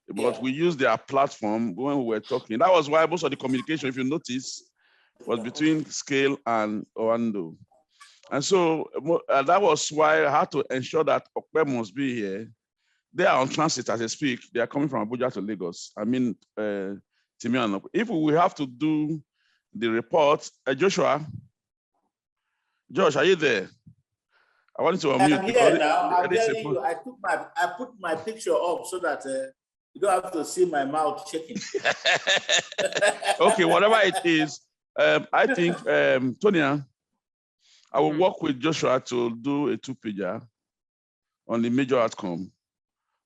but we use their platform when we were talking. That was why most of the communication, if you notice, was between Scale and Oando. And so that was why I had to ensure that Okpe must be here. They are on transit as I speak. They are coming from Abuja to Lagos. I mean, Timian. If we have to do the report, Josh, are you there? I wanted to unmute. I'm here now. I'm telling you, I put my picture up so that you don't have to see my mouth shaking. Okay, whatever it is, I think, Tonya, I will work with Joshua to do a 2-pager on the major outcome.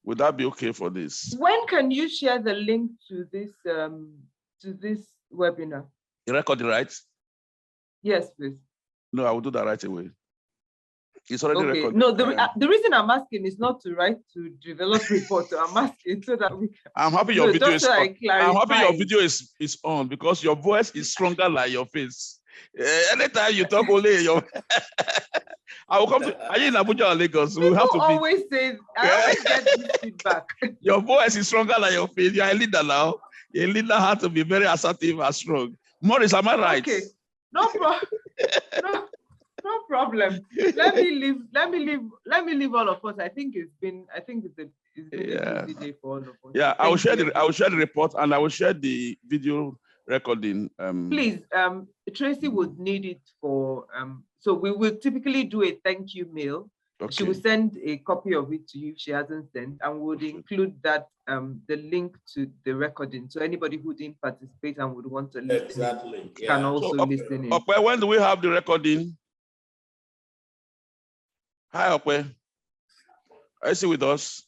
Would that be okay for this? When can you share the link to this webinar? You record it, right? Yes, please. No, I will do that right away. It's already recorded. No, the reason I'm asking is not to develop reports. I'm asking so that we can. I'm happy your video is on. I'm happy your video is on because your voice is stronger like your face. Anytime you talk only your. I will come to. Are you in Abuja or Lagos? People have to always say. I always get this feedback. Your voice is stronger like your face. You're a leader now. A leader has to be very assertive and strong. Maurice, am I right? Okay. No No problem. Let me leave all of us. I think it's been a busy day for all of us. Yeah, I will share the report and I will share the video recording. Please, Tracy would need it for so we will typically do a thank you mail. Okay. She will send a copy of it to you if she hasn't sent, and would include that the link to the recording. So anybody who didn't participate and would want to listen can also listen in. Okay, when do we have the recording? Hi, Okwe. Are you with us?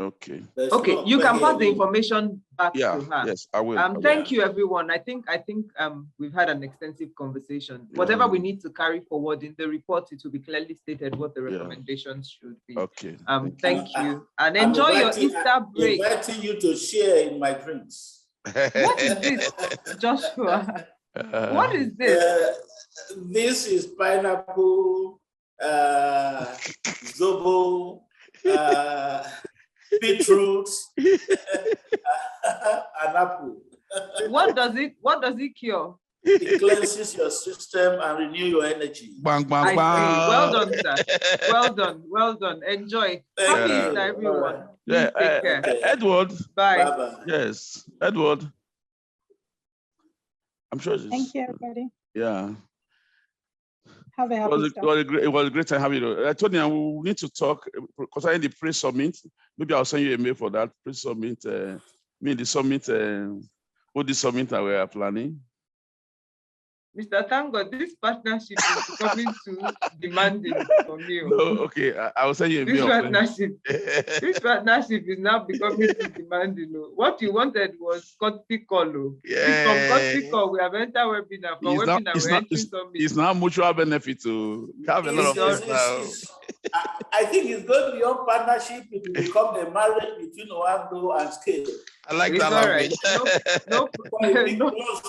Okay. Okay, you can pass the information back to her. Yes, I will. Thank you, everyone. I think we've had an extensive conversation. Whatever we need to carry forward in the report, it will be clearly stated what the recommendations should be. Okay. Thank you, and enjoy your Easter break. I'm inviting you to share in my drinks. What is this, Joshua? What is this? This is pineapple, zobo, beetroot, and apple. What does it cure? It cleanses your system and renew your energy. Bang, bang, bang. Well done, sir. Well done. Enjoy. Happy Easter, everyone. Yeah, take care. Edward. Bye. Bye-bye. Yes, Edward. I'm sure. Thank you, everybody. Yeah. Have a happy It was a great time having you. Tonya, we need to talk concerning the pre-summit. Maybe I'll send you a mail for that pre-summit. The summit, what the summit that we are planning. Mr. Tango, this partnership is becoming too demanding from you. No, okay, I will send you a mail. This partnership is now becoming too demanding. What you wanted was courtesy call. From courtesy call, we have entered webinar. From webinar, it's now mutual benefit to have a lot of things. I think it's going beyond partnership. It will become a marriage between Oando and Scale. I like that language. No,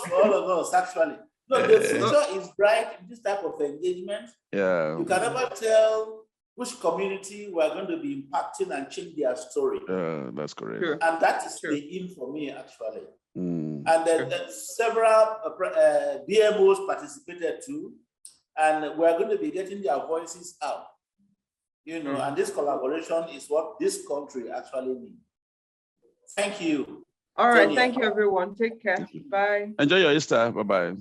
for all of us, actually. No, the future is bright in this type of engagement. Yeah. You can never tell which community we are going to be impacting and change their story. That's correct. Sure. And that is the in for me, actually. And then several BMOs participated too. And we're going to be getting their voices out. And this collaboration is what this country actually needs. Thank you. All right. Thank you, everyone. Take care. Bye. Enjoy your Easter. Bye-bye.